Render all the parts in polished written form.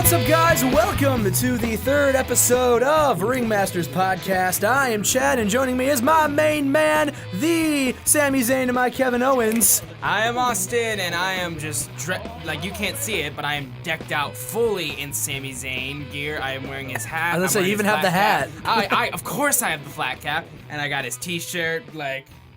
What's up, guys? Welcome to the third episode of Ringmasters Podcast. I am Chad, and joining me is my main man, the Sami Zayn to my Kevin Owens. I am Austin, and I am just, you can't see it, but I am decked out fully in Sami Zayn gear. I am wearing his hat. I was gonna say, you even have the hat. Of course I have the flat cap, and I got his t-shirt,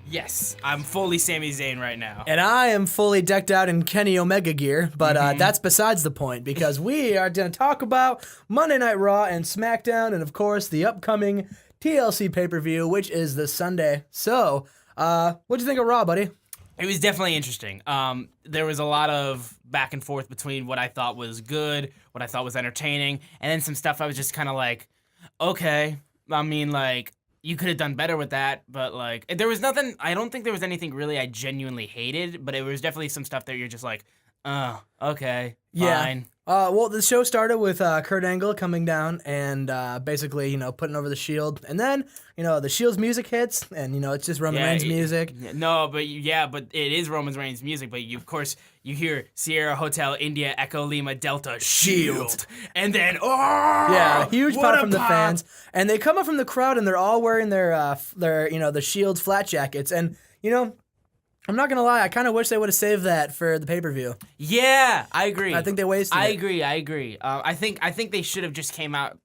yes, I'm fully Sami Zayn right now. And I am fully decked out in Kenny Omega gear, but that's besides the point, because we are going to talk about Monday Night Raw and SmackDown, and of course, the upcoming TLC pay-per-view, which is this Sunday. So, what'd you think of Raw, buddy? It was definitely interesting. There was a lot of back and forth between what I thought was good, what I thought was entertaining, and then some stuff I was just kind of like, okay, I mean, you could have done better with that, but there was nothing. I don't think there was anything really I genuinely hated, but it was definitely some stuff that you're just like, oh, okay, fine. Well, the show started with Kurt Angle coming down and basically, putting over the Shield, and then, the Shield's music hits, and it's just Roman Reigns music. No, but it is Roman Reigns music, but you hear Sierra Hotel India Echo Lima Delta Shield, and then huge pop from the fans, and they come up from the crowd, and they're all wearing their the Shield's flat jackets, and I'm not gonna lie, I kind of wish they would have saved that for the pay-per-view. Yeah, I agree. I think they wasted it. I agree. I think they should have just came out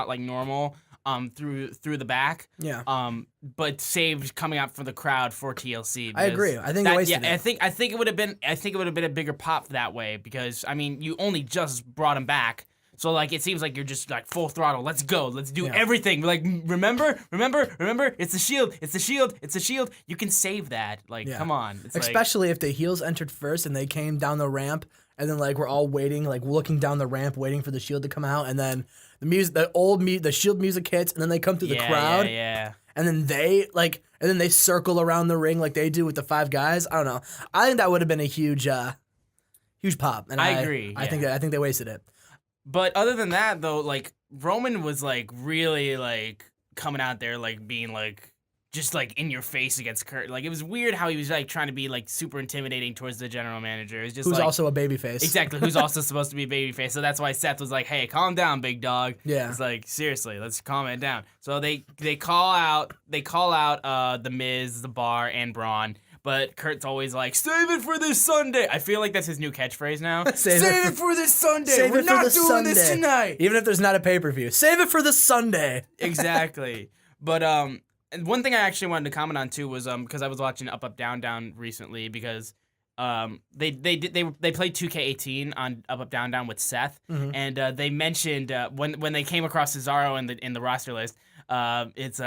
like normal, through the back. Yeah. But saved coming out for the crowd for TLC. I agree. I think they wasted it. I think it would have been a bigger pop that way because you only just brought him back. So it seems like you're just full throttle. Let's go. Let's do everything. Remember? It's the Shield. It's the Shield. It's the Shield. You can save that. Come on. It's especially if the heels entered first and they came down the ramp, and then we're all waiting, looking down the ramp, waiting for the Shield to come out, and then the Shield music hits, and then they come through the crowd. Yeah. And then they circle around the ring like they do with the five guys. I don't know. I think that would have been a huge pop. And I agree. I think they wasted it. But other than that, though, Roman was really coming out there being just in your face against Kurt. It was weird how he was trying to be super intimidating towards the general manager. It's just who's also a babyface. Exactly, who's also supposed to be a babyface. So that's why Seth was like, "Hey, calm down, big dog." Yeah. It's seriously, let's calm it down. So they call out the Miz, the Bar, and Braun. But Kurt's always like, save it for this Sunday. I feel like that's his new catchphase now. Save it for this Sunday. We're not doing this tonight. Even if there's not a pay-per-view. Save it for the Sunday. Exactly. But and one thing I actually wanted to comment on too was because I was watching Up Up Down Down recently because they played 2K18 on Up Up Down Down with Seth, and they mentioned when they came across Cesaro in the roster list. It's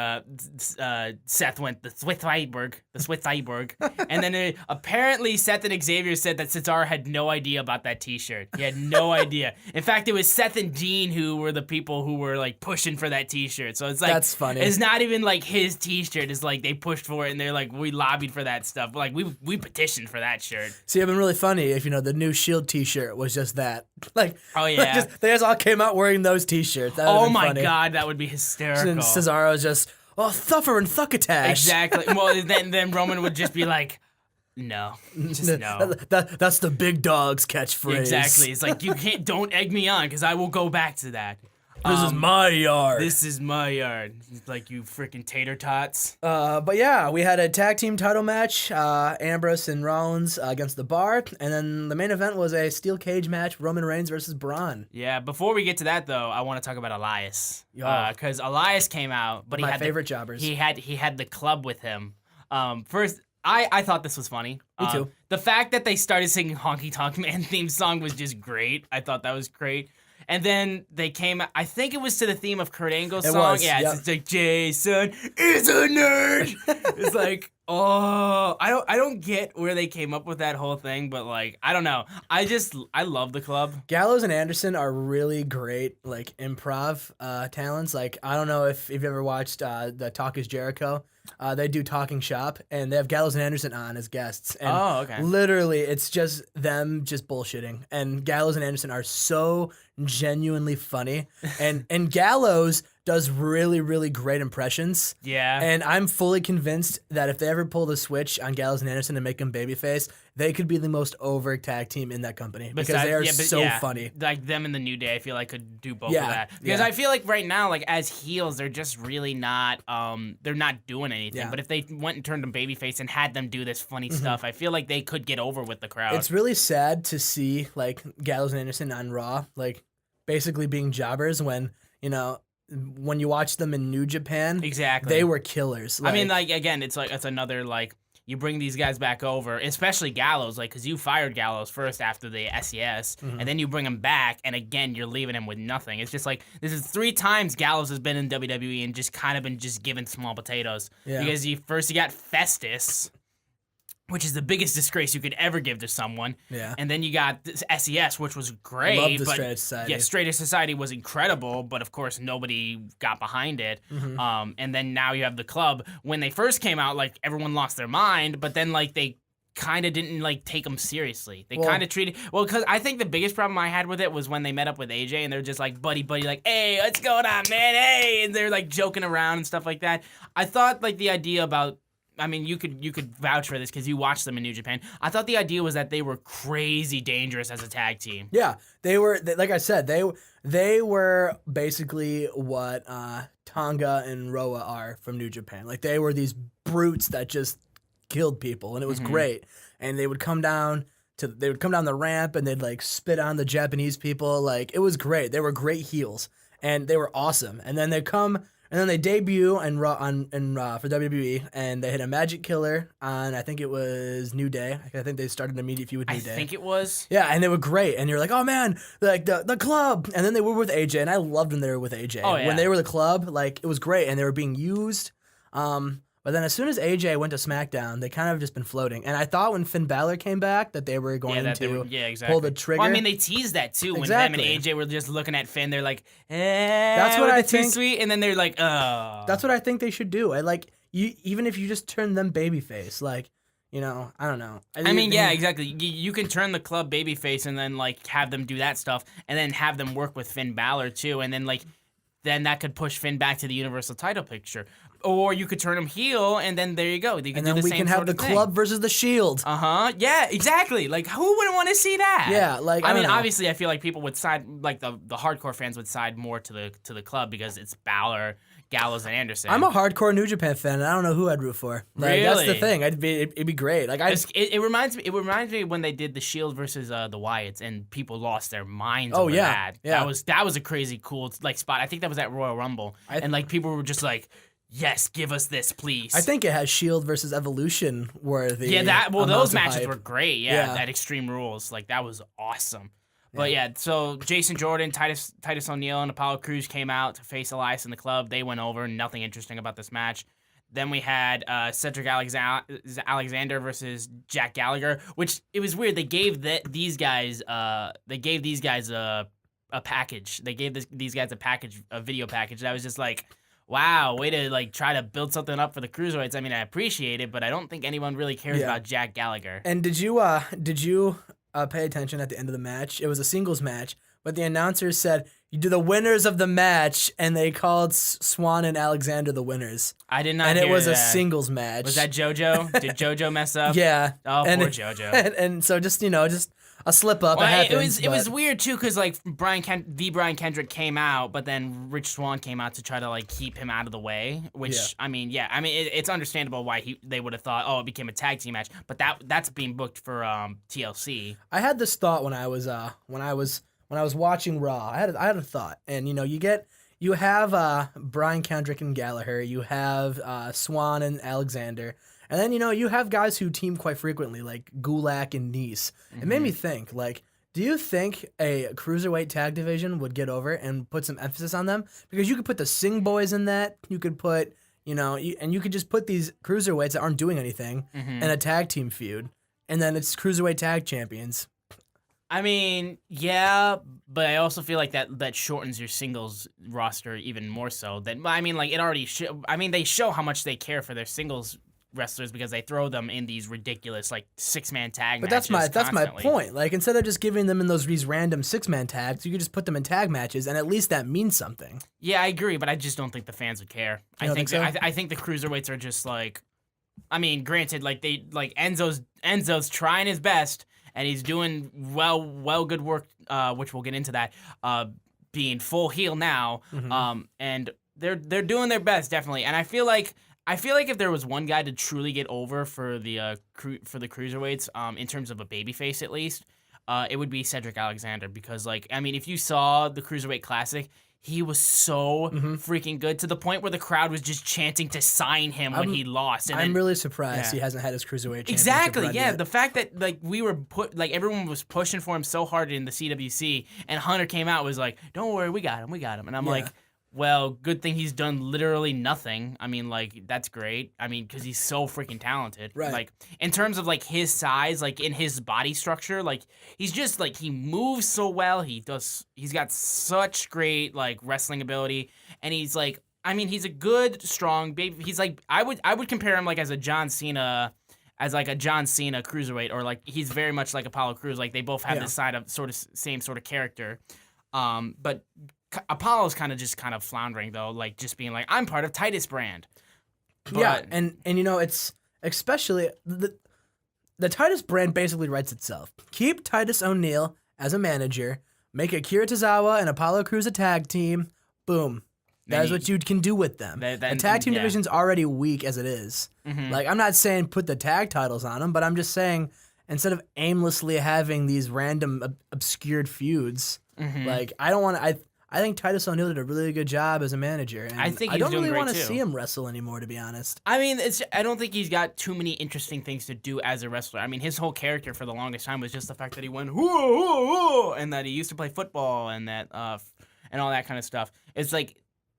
Seth went the Swiss Cyborg, and then apparently Seth and Xavier said that Cesaro had no idea about that T-shirt. He had no idea. In fact, it was Seth and Dean who were the people who were pushing for that T-shirt. So it's that's funny. It's not even his T-shirt. It's they pushed for it and they're we lobbied for that stuff. But we petitioned for that shirt. See, it'd been really funny if the new Shield T-shirt was just that. Oh yeah, they just all came out wearing those T-shirts. Oh my God, that would be hysterical. And Cesaro's just thuffer and thuckatash. Exactly. Well, then Roman would just be like, no, just no. That's the big dog's catchphrase. Exactly. It's don't egg me on because I will go back to that. This is my yard. This is my yard. It's you freaking tater tots. But yeah, we had a tag team title match, Ambrose and Rollins against the Bar, and then the main event was a steel cage match, Roman Reigns versus Braun. Yeah, before we get to that though, I want to talk about Elias. Because Elias came out, but my favorite jobbers. He had the club with him. First, I thought this was funny. Me too. The fact that they started singing Honky Tonk Man theme song was just great. I thought that was great. And then they came, I think it was to the theme of Kurt Angle's song. Yeah, it's Jason is a nerd. It's I don't get where they came up with that whole thing, but I don't know. I love the club. Gallows and Anderson are really great improv talents. I don't know if you've ever watched the Talk is Jericho. They do Talking Shop, and they have Gallows and Anderson on as guests. And Okay. literally, it's just them just bullshitting. And Gallows and Anderson are so genuinely funny. And Gallows does really, really great impressions. Yeah. And I'm fully convinced that if they ever pull the switch on Gallows and Anderson and make them babyface, they could be the most over tag team in that company because they are so funny. Like them in the New Day, I feel like could do both of Yeah, that. Because yeah. I feel like right now, like as heels, they're just really not. They're not doing anything. Yeah. But if they went and turned them babyface and had them do this funny stuff, I feel like they could get over with the crowd. It's really sad to see like Gallows and Anderson on Raw, like basically being jobbers when when you watch them in New Japan, exactly. they were killers. I mean, like again, it's another like. You bring these guys back over, especially Gallows, like, because you fired Gallows first after the SES, and then you bring him back, and again, you're leaving him with nothing. It's just like, this is 3 times Gallows has been in WWE and just kind of been just given small potatoes. Yeah. Because you got Festus, which is the biggest disgrace you could ever give to someone. Yeah. And then you got this SES, which was great. I love the but Straight Edge Society. Yeah, Straight Edge Society was incredible, but of course nobody got behind it. And then now you have the club. When they first came out, like everyone lost their mind, but then like they kind of didn't like take them seriously. They kind of treated because I think the biggest problem I had with it was when they met up with AJ and they're just like buddy, like, hey, what's going on, man? Hey, and they're like joking around and stuff like that. I thought like the idea about. I mean, you could vouch for this because you watched them in New Japan. I thought the idea was that they were crazy dangerous as a tag team. Yeah, they were. Like I said, they were basically what Tonga and Roa are from New Japan. Like they were these brutes that just killed people, and it was great. And they would come down the ramp and they'd like spit on the Japanese people. Like it was great. They were great heels, and they were awesome. And then they come. And then they debut and Raw for WWE, and they hit a Magic Killer on, I think it was New Day. I think they started an immediate feud with New Day. I think it was. Yeah, and they were great. And you're like, oh man, like the club. And then they were with AJ, and I loved when they were with AJ. Oh, yeah. When they were the club, like it was great, and they were being used. But then as soon as AJ went to SmackDown, they kind of just been floating. And I thought when Finn Balor came back that they were going to pull the trigger. Well, I mean, they teased that too. When them and AJ were just looking at Finn, they're like, that's what I think. Too sweet. And then they're like, oh. That's what I think they should do. Even if you just turn them babyface, like, I don't know. I mean, yeah, exactly. You can turn the club babyface and then like have them do that stuff, and then have them work with Finn Balor too, and then then that could push Finn back to the Universal title picture. Or you could turn him heel, and then there you go. You can and then we can have the club versus the Shield. Yeah, exactly. Like, who wouldn't want to see that? Yeah, like I mean, obviously, I feel like people would side, like the hardcore fans would side more to the club because it's Balor, Gallows, and Anderson. I'm a hardcore New Japan fan, and I don't know who I'd root for. Like, really? That's the thing. It'd be great. Like, it reminds me when they did the Shield versus the Wyatts, and people lost their minds. Oh over yeah, that. yeah. That was a crazy cool like spot. I think that was at Royal Rumble, and like people were just like, yes, give us this, please. I think it has Shield versus Evolution worthy. Yeah, those matches hype. were great. Yeah, at Extreme Rules, like that was awesome. But yeah, so Jason Jordan, Titus O'Neil, and Apollo Crews came out to face Elias in the club. They went over. Nothing interesting about this match. Then we had Cedric Alexander versus Jack Gallagher, which it was weird. They gave these guys a package. They gave these guys a video package. I was just like, wow, way to like try to build something up for the cruiserweights. I mean, I appreciate it, but I don't think anyone really cares about Jack Gallagher. And did you pay attention at the end of the match? It was a singles match, but the announcers said, you do the winners of the match, and they called Swan and Alexander the winners. I did not And hear it was that. a singles match. Was that JoJo? Did JoJo mess up? Yeah. Oh, and poor JoJo. And so just a slip up. Well, it happens. It was weird too, because like Brian Kendrick came out, but then Rich Swann came out to try to like keep him out of the way. Which it's understandable why they would have thought, oh, it became a tag team match, but that's being booked for TLC. I had this thought when I was watching Raw. I had a thought, and you have Brian Kendrick and Gallagher, you have Swan and Alexander. And then, you have guys who team quite frequently, like Gulak and Nice. Mm-hmm. It made me think, like, do you think a cruiserweight tag division would get over and put some emphasis on them? Because you could put the Singh Boys in that. You could put, and you could just put these cruiserweights that aren't doing anything in a tag team feud. And then it's cruiserweight tag champions. I mean, yeah, but I also feel like that shortens your singles roster even more so. I mean, like it already. They show how much they care for their singles wrestlers because they throw them in these ridiculous like 6-man tag But matches. that's my constantly. point. Like instead of just giving them in these random 6-man tags, you could just put them in tag matches, and at least that means something. Yeah, I agree, but I just don't think the fans would care. You don't think so? I think the cruiserweights are just like. I mean, granted, like Enzo's trying his best, and he's doing good work, which we'll get into that. Being full heel now, and they're doing their best definitely. And I feel like if there was one guy to truly get over for the cruiserweights, in terms of a babyface at least, it would be Cedric Alexander because like I mean, if you saw the Cruiserweight Classic. He was so freaking good to the point where the crowd was just chanting to sign him when he lost. And I'm really surprised he hasn't had his cruiserweight championship exactly. run Yeah, yet. the fact that like everyone was pushing for him so hard in the CWC, and Hunter came out and was like, "Don't worry, we got him," and I'm like. Well, good thing he's done literally nothing. I mean, like, that's great. I mean, because he's so freaking talented. Right. Like, in terms of, like, his size, like, in his body structure, like, he's just, like, he moves so well. He's got such great, like, wrestling ability. And he's, like, I mean, he's a good, strong baby. He's, like, I would compare him, like, as a John Cena cruiserweight, or, like, he's very much like Apollo Crews. Like, they both have this same sort of character. But Apollo's kind of floundering though, like just being like, I'm part of Titus brand. But, yeah, and you know it's especially the Titus brand basically writes itself. Keep Titus O'Neil as a manager, make Akira Tozawa and Apollo Crews a tag team. Boom. That is what you can do with them. The tag team division's already weak as it is. Like I'm not saying put the tag titles on them, but I'm just saying instead of aimlessly having these random obscured feuds, like I think Titus O'Neil did a really good job as a manager. And I think I don't doing really great want to too. see him wrestle anymore, to be honest. I mean, I don't think he's got too many interesting things to do as a wrestler. I mean, his whole character for the longest time was just the fact that he went whoa, whoa, whoa, and that he used to play football and that and all that kind of stuff.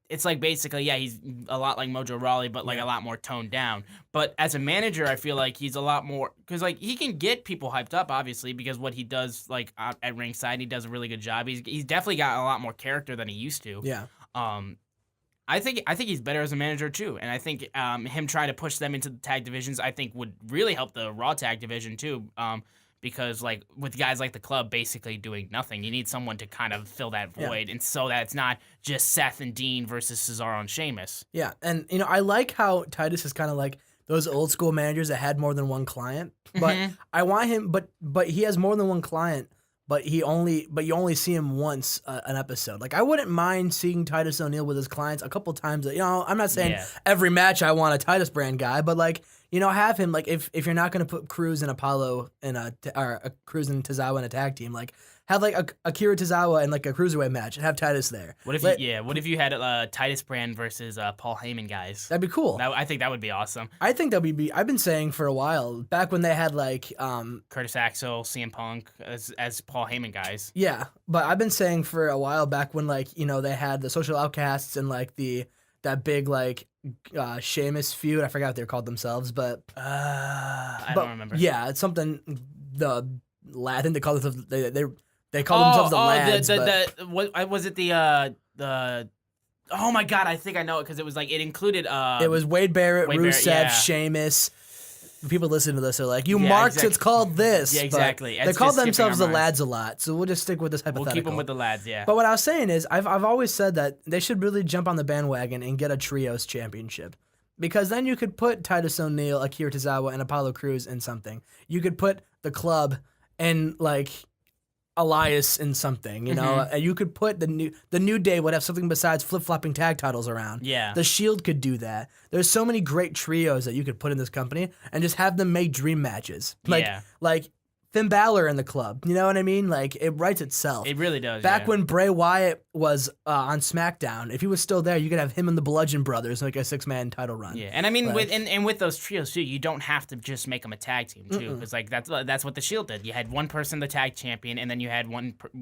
It's like basically, yeah, he's a lot like Mojo Rawley, but like a lot more toned down. But as a manager, I feel like he's a lot more because like he can get people hyped up, obviously, because what he does like at ringside, he does a really good job. He's definitely got a lot more character than he used to. Yeah. I think he's better as a manager too, and I think him trying to push them into the tag divisions, I think would really help the Raw tag division too. Because like with guys like the Club basically doing nothing, you need someone to kind of fill that void, and so that it's not just Seth and Dean versus Cesaro and Sheamus. Yeah, and you know I like how Titus is kind of like those old school managers that had more than one client. But I want him, but he has more than one client. But you only see him once an episode. Like I wouldn't mind seeing Titus O'Neil with his clients a couple times. You know, I'm not saying every match I want a Titus brand guy, but like you know, have him like if you're not gonna put Cruz and Apollo in or Cruz and Tozawa in a tag team, like have like Akira Tozawa in like a cruiserweight match and have Titus there. What if what if you had Titus Brand versus Paul Heyman guys? That'd be cool. I think that would be awesome. I think that would be. I've been saying for a while back when they had like Curtis Axel, CM Punk as Paul Heyman guys. Yeah, but I've been saying for a while back when like you know they had the Social Outcasts and like that big like Sheamus feud. I forgot what they called themselves, but I don't remember. Yeah, it's something. I think they called it. They called themselves the Lads. What was it? The oh my god, I think I know it because it was like it included. It was Wade Barrett, Rusev, Sheamus. People listening to this are like, you marked exactly. It's called this. Yeah, exactly. They call themselves the Lads a lot, so we'll just stick with this hypothetical. We'll keep them with the Lads, yeah. But what I was saying is, I've always said that they should really jump on the bandwagon and get a trios championship. Because then you could put Titus O'Neil, Akira Tozawa, and Apollo Crews in something. You could put the Club and like Elias in something, you know, and you could put the New Day would have something besides flip-flopping tag titles around. Yeah. The Shield could do that. There's so many great trios that you could put in this company and just have them make dream matches. Like Finn Balor in the Club. You know what I mean? Like it writes itself. It really does. Back when Bray Wyatt was on SmackDown, if he was still there, you could have him and the Bludgeon Brothers like a 6-man title run. Yeah, and I mean with those trios too, you don't have to just make them a tag team too, because like that's what the Shield did. You had one person the tag champion, and then you had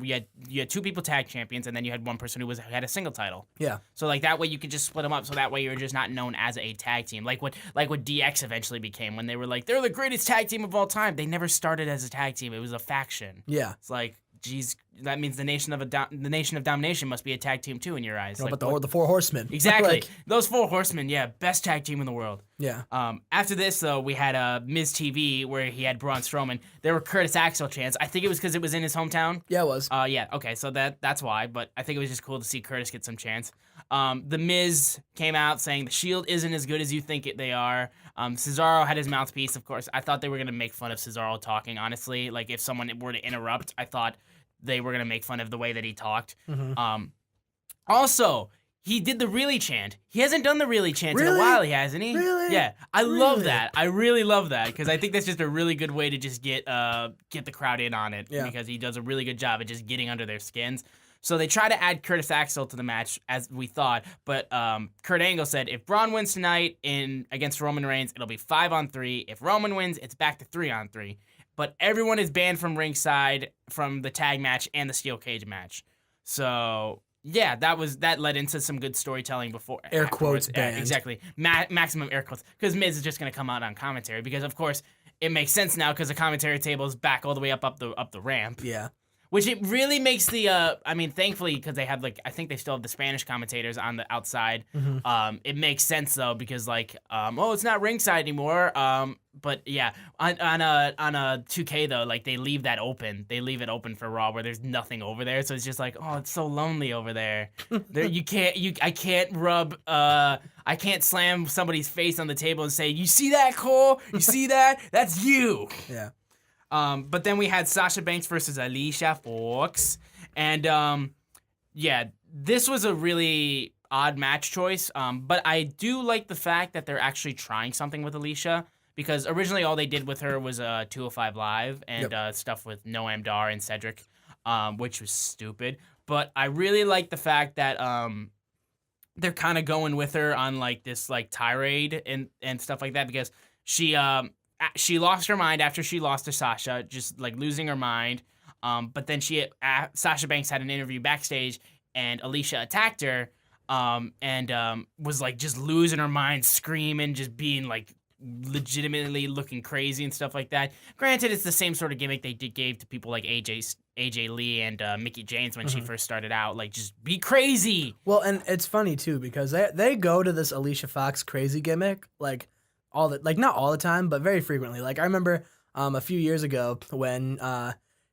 you had two people tag champions, and then you had one person who had a single title. Yeah. So like that way you could just split them up. So that way you're just not known as a tag team, like what DX eventually became when they were like they're the greatest tag team of all time. They never started as a tag tag team. It was a faction. Yeah. It's like, geez, that means the Nation of Domination must be a tag team too in your eyes. What like, about the Four Horsemen? Exactly. Those Four Horsemen, best tag team in the world. Yeah. After this, though, we had Miz TV where he had Braun Strowman. There were Curtis Axel chants. I think it was because it was in his hometown. Yeah, it was. Okay, so that's why. But I think it was just cool to see Curtis get some chants. The Miz came out saying the Shield isn't as good as you think they are. Cesaro had his mouthpiece, of course. I thought they were going to make fun of Cesaro talking, honestly. Like, if someone were to interrupt, I thought they were going to make fun of the way that he talked. Mm-hmm. Also, he did the really chant. He hasn't done the really chant in a while, hasn't he? Really? Yeah. I love that. I really love that because I think that's just a really good way to just get the crowd in on it because he does a really good job at just getting under their skins. So they try to add Curtis Axel to the match as we thought, but Kurt Angle said if Braun wins tonight against Roman Reigns, it'll be 5-on-3. If Roman wins, it's back to 3-on-3. But everyone is banned from ringside from the tag match and the steel cage match. So yeah, that led into some good storytelling before. Air quotes banned. Exactly. Maximum air quotes. Because Miz is just going to come out on commentary because, of course, it makes sense now because the commentary table is back all the way up the ramp. Yeah. Which it really makes thankfully, because they have, I think they still have the Spanish commentators on the outside. Mm-hmm. It makes sense, though, because, it's not ringside anymore. But, yeah, on a 2K, though, they leave that open. They leave it open for Raw where there's nothing over there. So it's just it's so lonely over there. I can't slam somebody's face on the table and say, you see that, Cole? You see that? That's you. Yeah. But then we had Sasha Banks versus Alicia Fox. And, this was a really odd match choice. But I do like the fact that they're actually trying something with Alicia. Because originally all they did with her was 205 Live and stuff with Noam Dar and Cedric, which was stupid. But I really like the fact that they're kind of going with her on, this, tirade and stuff like that. Because she lost her mind after she lost to Sasha, just losing her mind. But then Sasha Banks had an interview backstage, and Alicia attacked her, and was just losing her mind, screaming, just being legitimately looking crazy and stuff like that. Granted, it's the same sort of gimmick they gave to people like AJ Lee and Mickie James when she first started out. Just be crazy. Well, and it's funny too because they go to this Alicia Fox crazy gimmick not all the time, but very frequently. I remember a few years ago when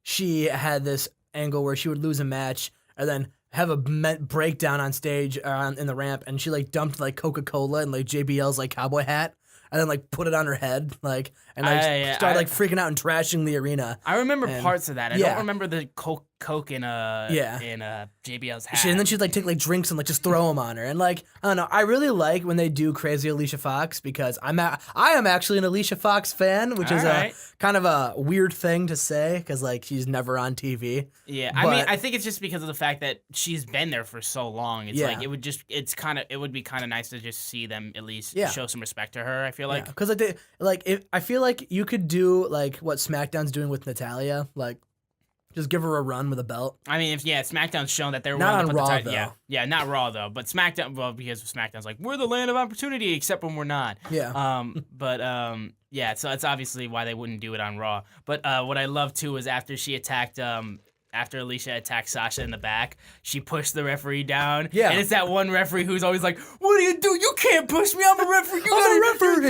she had this angle where she would lose a match and then have a breakdown on stage in the ramp, and she dumped Coca-Cola and JBL's cowboy hat. And then put it on her head, started freaking out and trashing the arena. I remember parts of that. I don't remember the Coke in JBL's hat. And then she'd take drinks and just throw them on her. And I don't know. I really like when they do crazy Alicia Fox because I am actually an Alicia Fox fan, which is a kind of a weird thing to say because she's never on TV. Yeah, I think it's just because of the fact that she's been there for so long. It's it would be kind of nice to just see them at least show some respect to her. I feel like because I feel like you could do what SmackDown's doing with Natalya, just give her a run with a belt. I mean, SmackDown's shown that they're not willing on to put Raw the title. Yeah, not Raw though, but SmackDown. Well, because SmackDown's we're the land of opportunity, except when we're not. Yeah. So that's obviously why they wouldn't do it on Raw. But what I love too is after Alicia attacked Sasha in the back, she pushed the referee down. Yeah. And it's that one referee who's always what do you do? You can't push me. I'm a referee.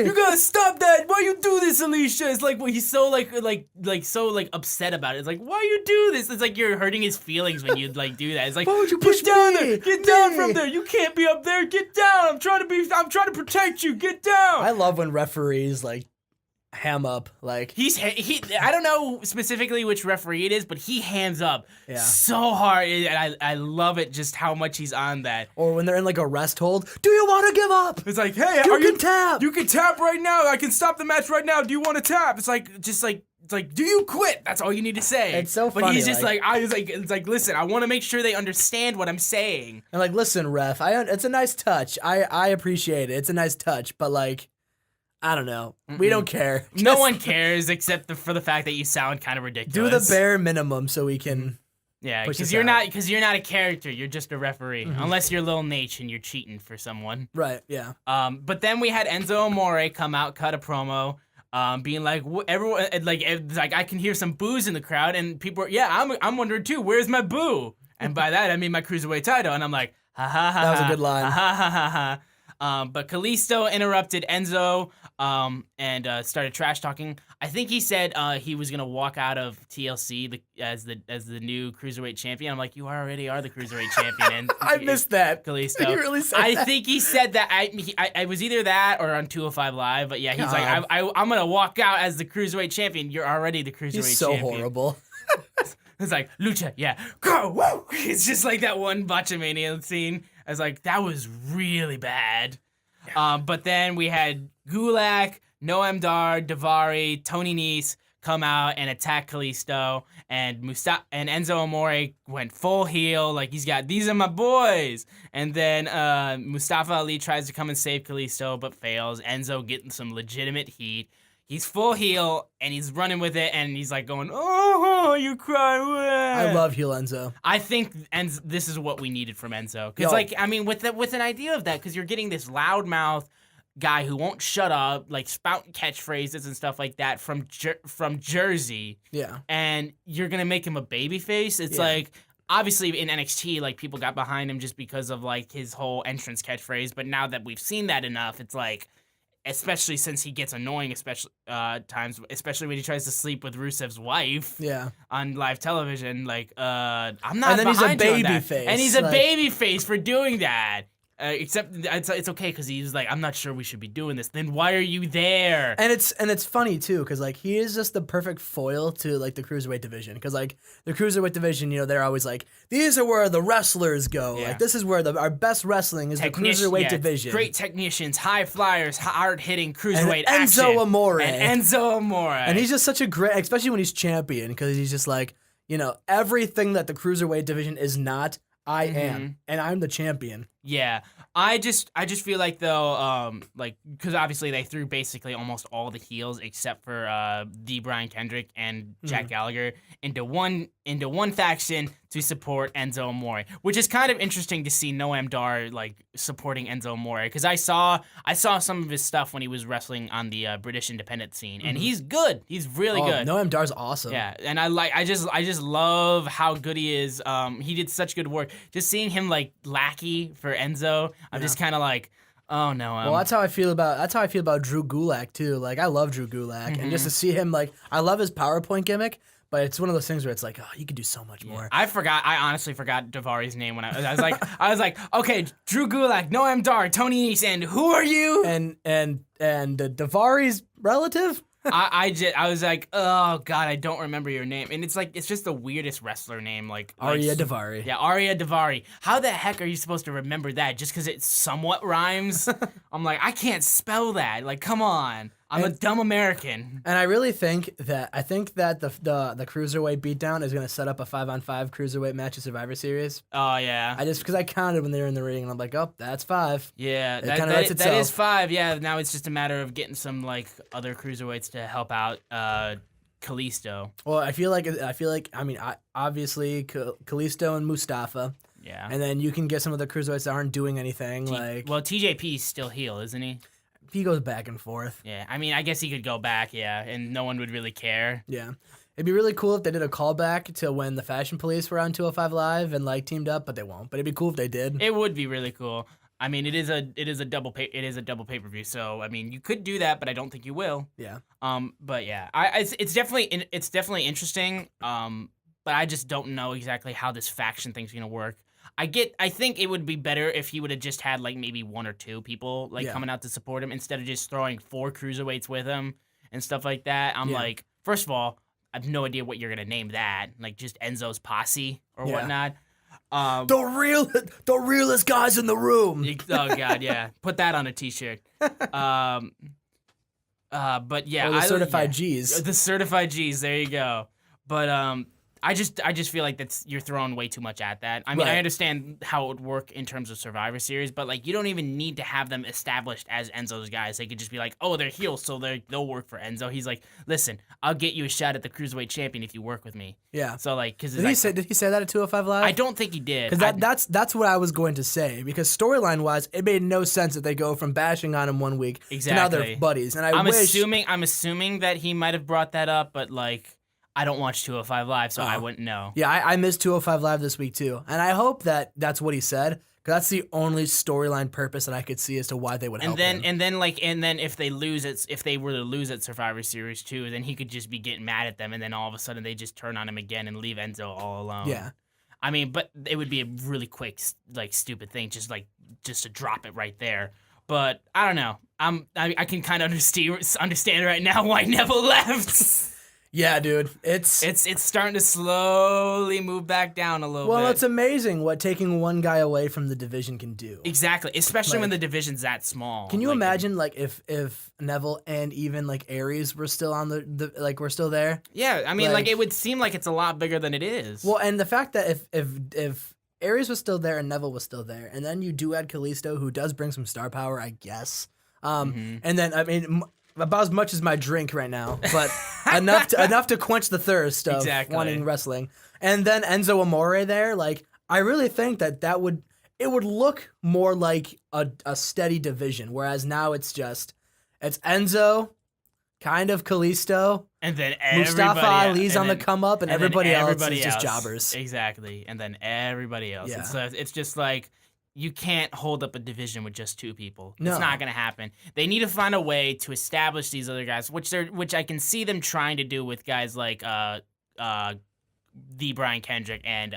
You gotta stop that. Why you do this, Alicia? It's he's so so upset about it. It's why you do this? It's you're hurting his feelings when you do that. It's why would you push down me? There. Get down from there. You can't be up there. Get down. I'm trying to protect you. Get down. I love when referees ham up I don't know specifically which referee it is, but he hands up so hard, and I love it just how much he's on that. Or when they're in a rest hold, do you want to give up? It's hey, you can tap. You can tap right now. I can stop the match right now. Do you want to tap? It's do you quit? That's all you need to say. It's so funny. But he's just listen, I want to make sure they understand what I'm saying. And listen, ref, it's a nice touch. I appreciate it. It's a nice touch, but I don't know. We don't care. No one cares except for the fact that you sound kind of ridiculous. Do the bare minimum so we can. Yeah, because you're not a character. You're just a referee, unless you're Lil Nate and you're cheating for someone. Right. Yeah. But then we had Enzo Amore come out, cut a promo. being like everyone like I can hear some boos in the crowd, and people are, I'm wondering too, where's my boo? And by that I mean my cruiserweight title, and I'm like, ha ha ha. That was a good line. Ha ha ha ha. But Kalisto interrupted Enzo and started trash talking. I think he said he was gonna walk out of TLC as the new cruiserweight champion. I'm like, you already are the cruiserweight champion. And I missed that. Kalisto. He really said that. I think he said that. I was either that or on 205 Live. But yeah, he's like, I'm gonna walk out as the cruiserweight champion. You're already the cruiserweight He's so champion. horrible. It's like, Lucha, yeah, go, woo! It's just like that one Botchamania scene. I was like, that was really bad. But then we had Gulak, Noam Dar, Daivari, Tony Nese come out and attack Kalisto, and Enzo Amore went full heel, like he's got, these are my boys. And then Mustafa Ali tries to come and save Kalisto, but fails. Enzo getting some legitimate heat. He's full heel, and he's running with it, and he's like going, oh, you cry. I love heel Enzo. I think this is what we needed from Enzo. Because, like, I mean, with an idea of that, because you're getting this loudmouth guy who won't shut up, like spouting catchphrases and stuff like that from Jersey. Yeah. And you're going to make him a babyface. It's like, obviously in NXT, like, people got behind him just because of, like, his whole entrance catchphrase. But now that we've seen that enough, it's like, especially since he gets annoying, especially when he tries to sleep with Rusev's wife on live television. Like, I'm not. And then he's a behind you on baby that. face. And he's a baby face for doing that. Except it's okay because he's like, I'm not sure we should be doing this. Then why are you there? And it's funny too because like he is just the perfect foil to like the cruiserweight division because like the cruiserweight division, you know, they're always like, these are where the wrestlers go. Like this is where our best wrestling is the cruiserweight division. Great technicians, high flyers, hard hitting cruiserweight and action. Enzo Amore. And Enzo Amore. And he's just such a great, especially when he's champion because he's just like, you know, everything that the cruiserweight division is not. I am, and I'm the champion. Yeah, I just feel like though, like because obviously they threw basically almost all the heels except for D. Brian Kendrick and Jack Gallagher into one faction to support Enzo Amore, which is kind of interesting to see Noam Dar like supporting Enzo Amore because I saw some of his stuff when he was wrestling on the British independent scene, and he's good. He's really good. Noam Dar's awesome. Yeah, and I just love how good he is. He did such good work. Just seeing him like lackey for Enzo, I'm just kind of like, oh no. Well, that's how I feel about Drew Gulak too. Like I love Drew Gulak, and just to see him like, I love his PowerPoint gimmick. But it's one of those things where it's like, oh, you could do so much more. I honestly forgot Daivari's name when I was like, okay, Drew Gulak, Noam Dar, Tony Nese, and who are you? And Daivari's relative. I was like, oh god, I don't remember your name, and it's just the weirdest wrestler name, like Arya Daivari. Yeah, Arya Daivari. How the heck are you supposed to remember that? Just because it somewhat rhymes? I'm like, I can't spell that. Like, come on, I'm a dumb American. And I really think that the cruiserweight beatdown is gonna set up a 5-on-5 cruiserweight match at Survivor Series. Oh yeah. Because I counted when they were in the ring, and I'm like, oh, that's 5. Yeah, that is 5. Yeah, now it's just a matter of getting some like other cruiserweights to help out Kalisto. Well, I feel like obviously Kalisto and Mustafa. Yeah. And then you can get some of the cruiserweights that aren't doing anything. Well, TJP's still heel, isn't he? He goes back and forth. Yeah, I mean, I guess he could go back, and no one would really care. Yeah. It'd be really cool if they did a callback to when the Fashion Police were on 205 Live and like teamed up, but they won't. But it'd be cool if they did. It would be really cool. I mean, it is a double pay-per-view, so I mean, you could do that, but I don't think you will. Yeah. But yeah, it's definitely interesting. But I just don't know exactly how this faction thing's gonna work. I think it would be better if he would have just had like maybe 1 or 2 people like coming out to support him instead of just throwing 4 cruiserweights with him and stuff like that. I'm like, first of all, I have no idea what you're gonna name that, like just Enzo's posse or whatnot. The realest guys in the room. Oh god, yeah, put that on a t-shirt. But yeah, or the certified G's. The certified G's. There you go. But I just feel like you're throwing way too much at that. I mean, Right. I understand how it would work in terms of Survivor Series, but like you don't even need to have them established as Enzo's guys. They could just be like, oh, they're heels, so they'll work for Enzo. He's like, listen, I'll get you a shot at the Cruiserweight champion if you work with me. Yeah. So like, because Did he say that at 205 Live? I don't think he did. Because that's what I was going to say. Because storyline wise, it made no sense that they go from bashing on him one week to now they're buddies. And I'm assuming that he might have brought that up, but like. I don't watch 205 Live, so I wouldn't know. Yeah, I missed 205 Live this week too, and I hope that that's what he said, because that's the only storyline purpose that I could see as to why they would help him. And then if they were to lose at Survivor Series 2, then he could just be getting mad at them, and then all of a sudden they just turn on him again and leave Enzo all alone. Yeah. I mean, but it would be a really quick, like, stupid thing, just to drop it right there. But I don't know. I can kind of understand right now why Neville left. Yeah, dude. It's starting to slowly move back down a little bit. Well, it's amazing what taking one guy away from the division can do. Exactly, especially when the division's that small. Can you imagine like if Neville and even like Aries were still on the were still there? Yeah, I mean like it would seem like it's a lot bigger than it is. Well, and the fact that if Aries was still there and Neville was still there, and then you do add Kalisto, who does bring some star power, I guess. And then I mean, about as much as my drink right now, but enough to quench the thirst of wanting wrestling. And then Enzo Amore there, like I really think that would look more like a steady division, whereas now it's Enzo, kind of Kalisto, and then Mustafa Ali's on the come up, and everybody else is just jobbers. Exactly, and then everybody else. Yeah. It's just like. You can't hold up a division with just two people. No. It's not going to happen. They need to find a way to establish these other guys, which I can see them trying to do with guys like the Brian Kendrick and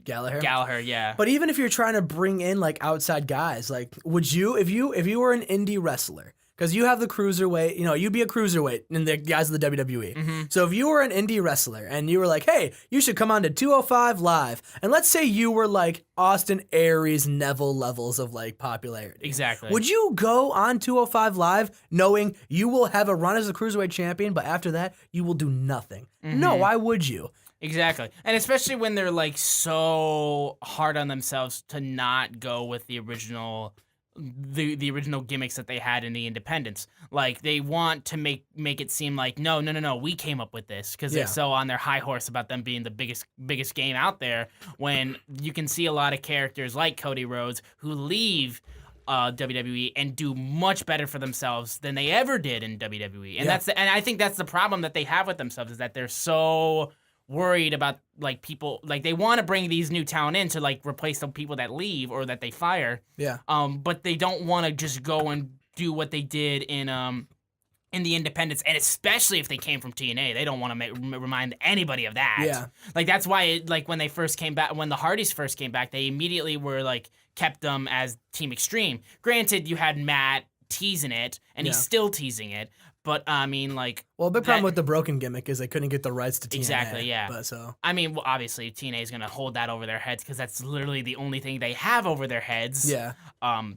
Gallagher, yeah. But even if you're trying to bring in like outside guys, like would you if you were an indie wrestler? Because you have the cruiserweight, you'd be a cruiserweight in the guys of the WWE. Mm-hmm. So if you were an indie wrestler and you were like, hey, you should come on to 205 Live, and let's say you were like Austin Aries, Neville levels of like popularity. Exactly. Would you go on 205 Live knowing you will have a run as a cruiserweight champion, but after that, you will do nothing? Mm-hmm. No, why would you? Exactly. And especially when they're like so hard on themselves to not go with the original gimmicks that they had in the independents. Like they want to make it seem like no, we came up with this because they're so on their high horse about them being the biggest game out there, when you can see a lot of characters like Cody Rhodes who leave WWE and do much better for themselves than they ever did in WWE. And and I think that's the problem that they have with themselves, is that they're so worried about like people, like they want to bring these new talent in to like replace the people that leave or that they fire. Yeah. But they don't want to just go and do what they did in the independents, and especially if they came from TNA, they don't want to remind anybody of that. Yeah. Like that's why like when they first came back, when the Hardys first came back, they immediately were like kept them as Team Extreme. Granted, you had Matt teasing it, and he's still teasing it. But I mean, like, well, the big problem with the broken gimmick is they couldn't get the rights to TNA. Exactly, yeah. But so I mean, well, obviously TNA is gonna hold that over their heads because that's literally the only thing they have over their heads. Yeah.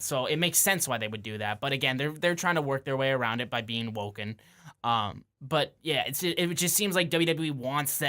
So it makes sense why they would do that. But again, they're trying to work their way around it by being woken. But yeah, it just seems like WWE wants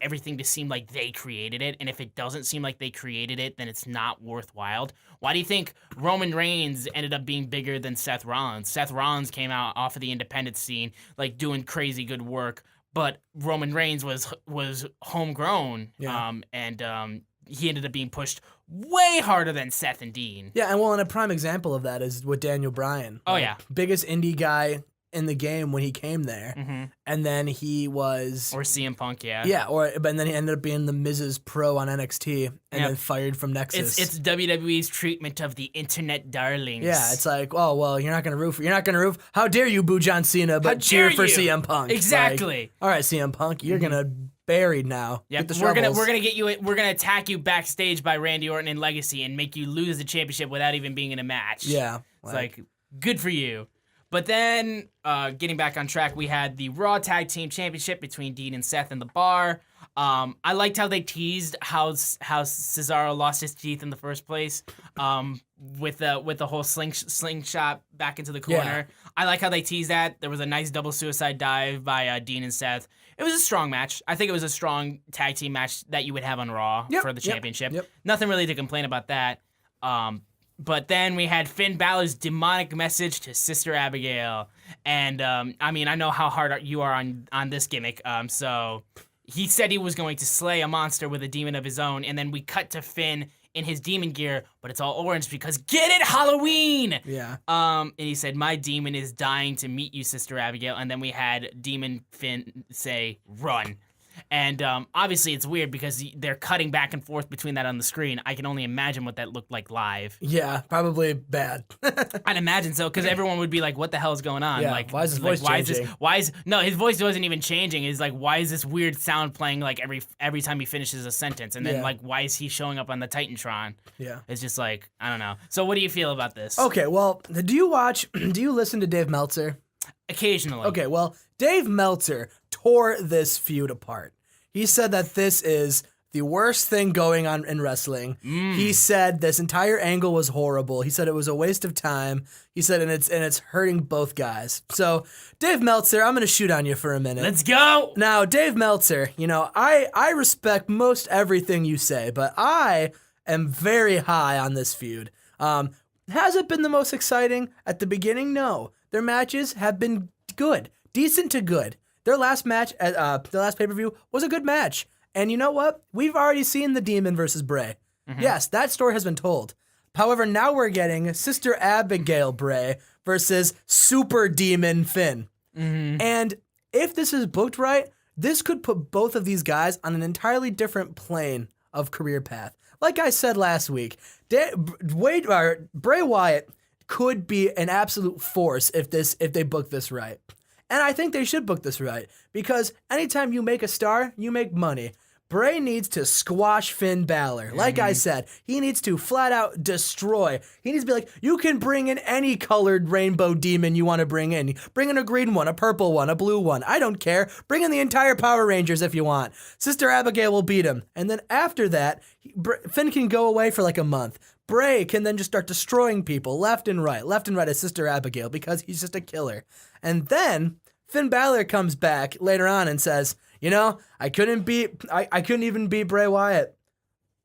everything to seem like they created it, and if it doesn't seem like they created it, then it's not worthwhile. Why do you think Roman Reigns ended up being bigger than Seth Rollins? Seth Rollins came out off of the independent scene, like doing crazy good work, but Roman Reigns was homegrown, and he ended up being pushed way harder than Seth and Dean. Yeah, and and a prime example of that is with Daniel Bryan. Oh yeah, biggest indie guy in the game when he came there, and then he was or CM Punk, but then he ended up being the Miz's Pro on NXT, and then fired from Nexus. It's WWE's treatment of the internet darlings. Yeah, it's like, oh well, you're not gonna root. How dare you boo John Cena, but cheer for CM Punk? Exactly. Like, all right, CM Punk, you're gonna buried now. Yep, we're gonna attack you backstage by Randy Orton and Legacy and make you lose the championship without even being in a match. Yeah, it's like good for you. But then, getting back on track, we had the Raw Tag Team Championship between Dean and Seth in the bar. I liked how they teased how Cesaro lost his teeth in the first place. With the whole slingshot back into the corner. Yeah. I like how they teased that. There was a nice double suicide dive by Dean and Seth. It was a strong match. I think it was a strong tag team match that you would have on Raw for the championship. Yep. Nothing really to complain about that. But then we had Finn Balor's demonic message to Sister Abigail. And, I mean, I know how hard you are on this gimmick. So he said he was going to slay a monster with a demon of his own. And then we cut to Finn in his demon gear, but it's all orange because get it, Halloween! Yeah. And he said, my demon is dying to meet you, Sister Abigail. And then we had Demon Finn say, run. And obviously it's weird because they're cutting back and forth between that on the screen. I can only imagine what that looked like live. Yeah, probably bad. I'd imagine so, because everyone would be like, what the hell is going on? Yeah, like, why is his voice changing? No, his voice wasn't even changing. It's like, why is this weird sound playing like every time he finishes a sentence? And then like, why is he showing up on the Titantron? Yeah. It's just like, I don't know. So what do you feel about this? Okay, well, do you listen to Dave Meltzer? Occasionally. Okay, well, Dave Meltzer tore this feud apart. He said that this is the worst thing going on in wrestling. He said this entire angle was horrible. He said it was a waste of time. He said and it's hurting both guys. So, Dave Meltzer, I'm going to shoot on you for a minute. Let's go. Now, Dave Meltzer, you know, I respect most everything you say, but I am very high on this feud. Has it been the most exciting? At the beginning, no. Their matches have been good. Decent to good. Their last match at the last pay-per-view was a good match. And you know what? We've already seen the Demon versus Bray. Yes, that story has been told. However, now we're getting Sister Abigail Bray versus Super Demon Finn. And if this is booked right, this could put both of these guys on an entirely different plane of career path. Like I said last week, Bray Wyatt could be an absolute force if they book this right. And I think they should book this right, because anytime you make a star, you make money. Bray needs to squash Finn Balor. Like I said, he needs to flat out destroy. He needs to be like, you can bring in any colored rainbow demon you want to bring in. Bring in a green one, a purple one, a blue one. I don't care. Bring in the entire Power Rangers if you want. Sister Abigail will beat him. And then after that, Finn can go away for like a month. Bray can then just start destroying people left and right as Sister Abigail, because he's just a killer. And then Finn Balor comes back later on and says, you know, I couldn't even beat Bray Wyatt.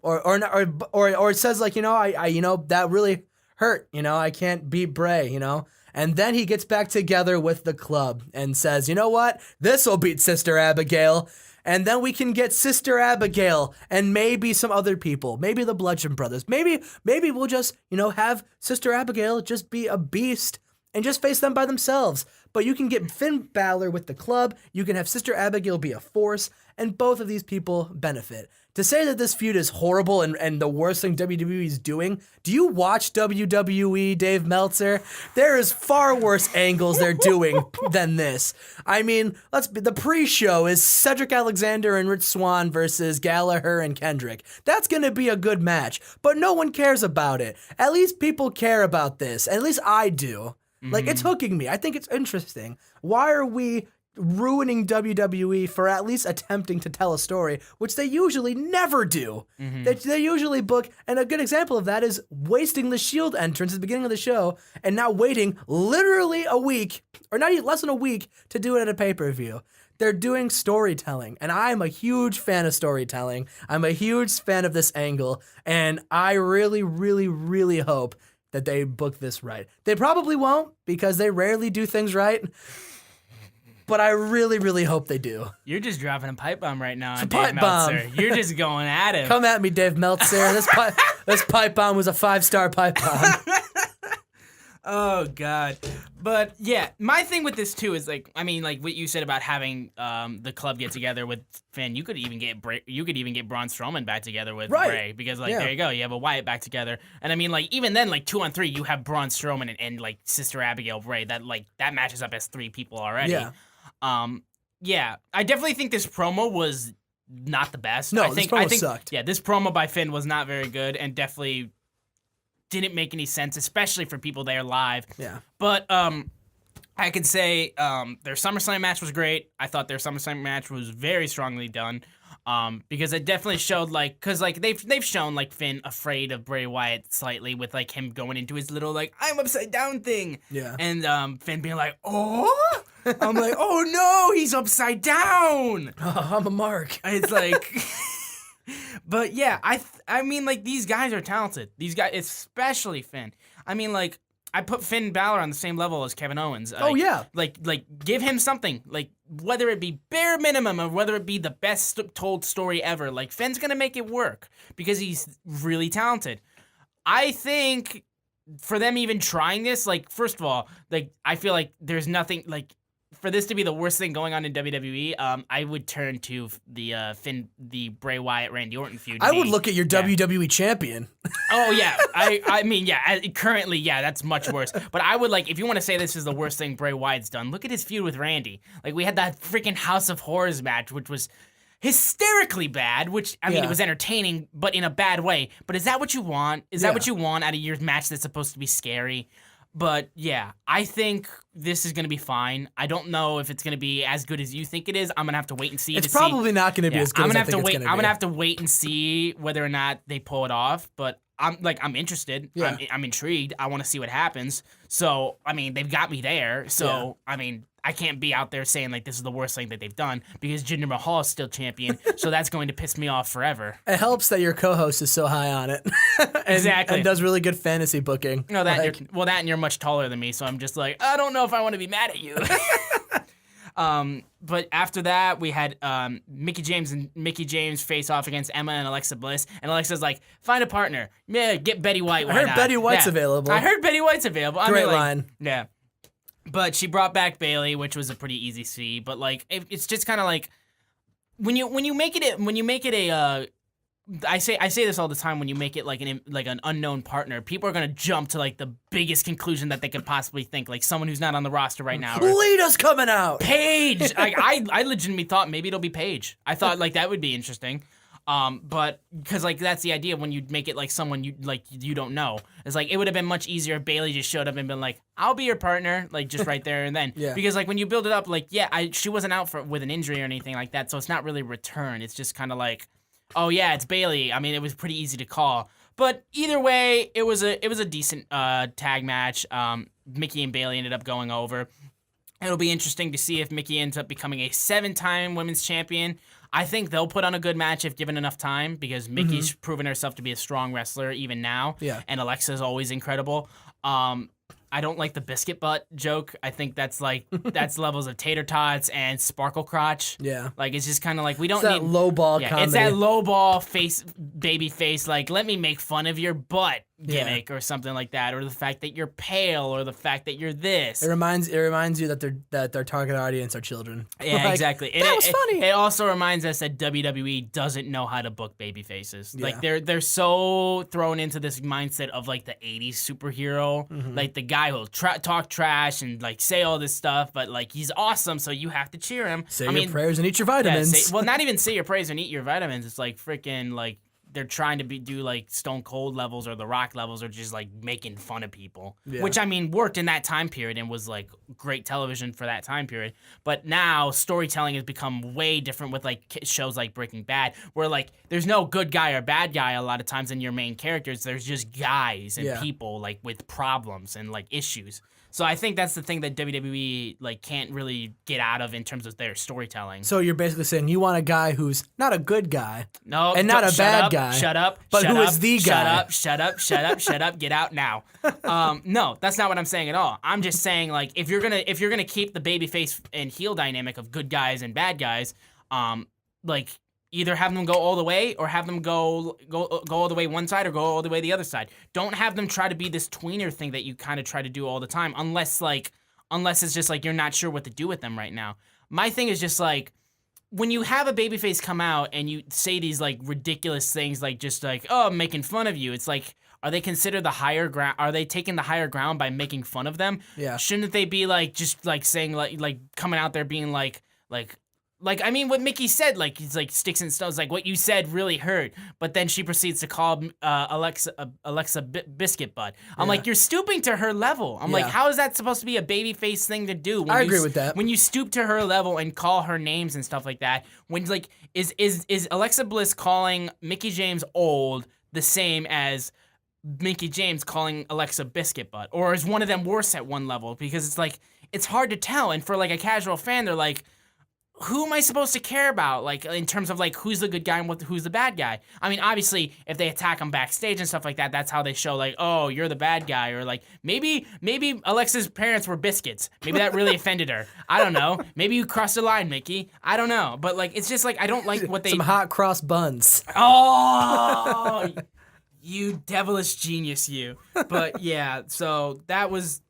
Or it says like, you know, I you know, that really hurt, you know, I can't beat Bray, you know. And then he gets back together with the club and says, you know what? This'll beat Sister Abigail. And then we can get Sister Abigail and maybe some other people. Maybe the Bludgeon Brothers. Maybe we'll just, you know, have Sister Abigail just be a beast and just face them by themselves. But you can get Finn Balor with the club. You can have Sister Abigail be a force. And both of these people benefit. To say that this feud is horrible and the worst thing WWE is doing, do you watch WWE, Dave Meltzer? There is far worse angles they're doing than this. I mean, the pre-show is Cedric Alexander and Rich Swann versus Gallagher and Kendrick. That's going to be a good match, but no one cares about it. At least people care about this. At least I do. Like, it's hooking me. I think it's interesting. Why are we ruining WWE for at least attempting to tell a story, which they usually never do? They usually book, and a good example of that is wasting the Shield entrance at the beginning of the show and now waiting literally a week, or not even less than a week, to do it at a pay-per-view. They're doing storytelling, and I'm a huge fan of storytelling. I'm a huge fan of this angle, and I really, really, really hope that they book this right. They probably won't, because they rarely do things right. But I really, really hope they do. You're just dropping a pipe bomb right now on Dave Meltzer. You're just going at him. Come at me, Dave Meltzer. This pipe bomb was a 5-star pipe bomb. Oh, God. But, yeah, my thing with this, too, is, like, I mean, like, what you said about having the club get together with Finn, you could even get Braun Strowman back together with Bray, because, like, there you go, you have a Wyatt back together. And, I mean, like, even then, like, 2-on-3, you have Braun Strowman and like, Sister Abigail Bray, that matches up as 3 people already. Yeah. I definitely think this promo was not the best. No, this promo sucked. Yeah, this promo by Finn was not very good, and definitely didn't make any sense, especially for people there live. Yeah. But I could say their SummerSlam match was great. I thought their SummerSlam match was very strongly done. Because it definitely showed because they've shown like Finn afraid of Bray Wyatt slightly with like him going into his little like I'm upside down thing. Yeah. And Finn being like, oh, I'm like, oh no, he's upside down. Oh, I'm a mark. It's like, but yeah, I mean like these guys are talented. These guys, especially Finn. I mean like. I put Finn Balor on the same level as Kevin Owens. Oh, yeah. Like, give him something. Like, whether it be bare minimum or whether it be the best told story ever. Like, Finn's going to make it work because he's really talented. I think for them even trying this, like, first of all, like, I feel like there's nothing, like, for this to be the worst thing going on in WWE, I would turn to the Bray Wyatt Randy Orton feud. I would look at your WWE champion. Oh yeah, I mean yeah. Currently, yeah, that's much worse. But I would like if you want to say this is the worst thing Bray Wyatt's done. Look at his feud with Randy. Like we had that freaking House of Horrors match, which was hysterically bad. Which I mean, it was entertaining, but in a bad way. But is that what you want? Is that what you want out of your match that's supposed to be scary? But yeah, I think this is going to be fine. I don't know if it's going to be as good as you think it is. I'm going to have to wait and see. It's probably not going to be as good as I think it's going to be. I'm going to have to wait and see whether or not they pull it off. But I'm interested. Yeah. I'm intrigued. I want to see what happens. So, I mean, they've got me there. So, I mean, I can't be out there saying, like, this is the worst thing that they've done because Jinder Mahal is still champion. So that's going to piss me off forever. It helps that your co-host is so high on it. Exactly. And does really good fantasy booking. No, that and you're much taller than me. So I'm just like, I don't know if I want to be mad at you. But after that, we had Mickie James face off against Emma and Alexa Bliss, and Alexa's like, "Find a partner. Yeah, get Betty White." I heard Betty White's available. I heard Betty White's available. Great line. Yeah, but she brought back Bayley, which was a pretty easy see. But like, it's just kind of like when you make it a. I say this all the time. When you make it like an unknown partner, people are gonna jump to like the biggest conclusion that they could possibly think, like someone who's not on the roster right now. Lita's coming out. Paige. I legitimately thought maybe it'll be Paige. I thought like that would be interesting. But because like that's the idea when you make it like someone you don't know. It's like it would have been much easier if Bayley just showed up and been like, "I'll be your partner," like just right there and then. Yeah. Because like when you build it up, like she wasn't out with an injury or anything like that, so it's not really return. It's just kind of like. Oh yeah, it's Bayley. I mean, it was pretty easy to call. But either way, it was a decent tag match. Mickie and Bayley ended up going over. It'll be interesting to see if Mickie ends up becoming a 7-time women's champion. I think they'll put on a good match if given enough time because Mickey's proven herself to be a strong wrestler even now. Yeah. And Alexa's always incredible. I don't like the biscuit butt joke. I think that's levels of tater tots and sparkle crotch. Yeah. Like it's just kind of like we don't need low ball comedy. It's that low ball baby face. Like let me make fun of your butt gimmick or something like that, or the fact that you're pale, or the fact that you're this. It reminds you that their target audience are children. Yeah, exactly. That was funny. It also reminds us that WWE doesn't know how to book baby faces. Like they're so thrown into this mindset of like the 80s superhero, like the guy who'll talk trash and like say all this stuff, but like he's awesome, so you have to cheer him. Say your prayers and eat your vitamins. Not even say your prayers and eat your vitamins. It's like freaking like they're trying to do like Stone Cold levels or The Rock levels, or just like making fun of people, which I mean worked in that time period and was like great television for that time period. But now storytelling has become way different with like shows like Breaking Bad, where like there's no good guy or bad guy a lot of times in your main characters. There's just guys and people like with problems and like issues. So I think that's the thing that WWE like can't really get out of in terms of their storytelling. So you're basically saying you want a guy who's not a good guy, and not a bad guy. Shut up. But shut who up, is the guy? Shut up. Get out now. No, that's not what I'm saying at all. I'm just saying like if you're gonna keep the babyface and heel dynamic of good guys and bad guys, like. Either have them go all the way, or have them go all the way one side, or go all the way the other side. Don't have them try to be this tweener thing that you kind of try to do all the time, unless it's just like you're not sure what to do with them right now. My thing is just like when you have a babyface come out and you say these like ridiculous things, like just like I'm making fun of you. It's like, are they considered the higher ground? Are they taking the higher ground by making fun of them? Yeah. Shouldn't they be like just like saying like coming out there being like. Like, I mean, what Mickey said, like, he's like, sticks and stones, like, what you said really hurt. But then she proceeds to call Alexa Biscuit Butt. I'm like, you're stooping to her level. I'm like, how is that supposed to be a babyface thing to do? I agree with that. When you stoop to her level and call her names and stuff like that, when, like, is Alexa Bliss calling Mickey James old the same as Mickey James calling Alexa Biscuit Butt? Or is one of them worse at one level? Because it's like, it's hard to tell. And for, like, a casual fan, they're like, who am I supposed to care about, like, in terms of, like, who's the good guy and who's the bad guy? I mean, obviously, if they attack him backstage and stuff like that, that's how they show, like, oh, you're the bad guy. Or, like, maybe Alexa's parents were biscuits. Maybe that really offended her. I don't know. Maybe you crossed the line, Mickey. I don't know. But, like, it's just, like, I don't like what they... Some hot cross buns. Oh! You devilish genius, you. But, yeah, so that was...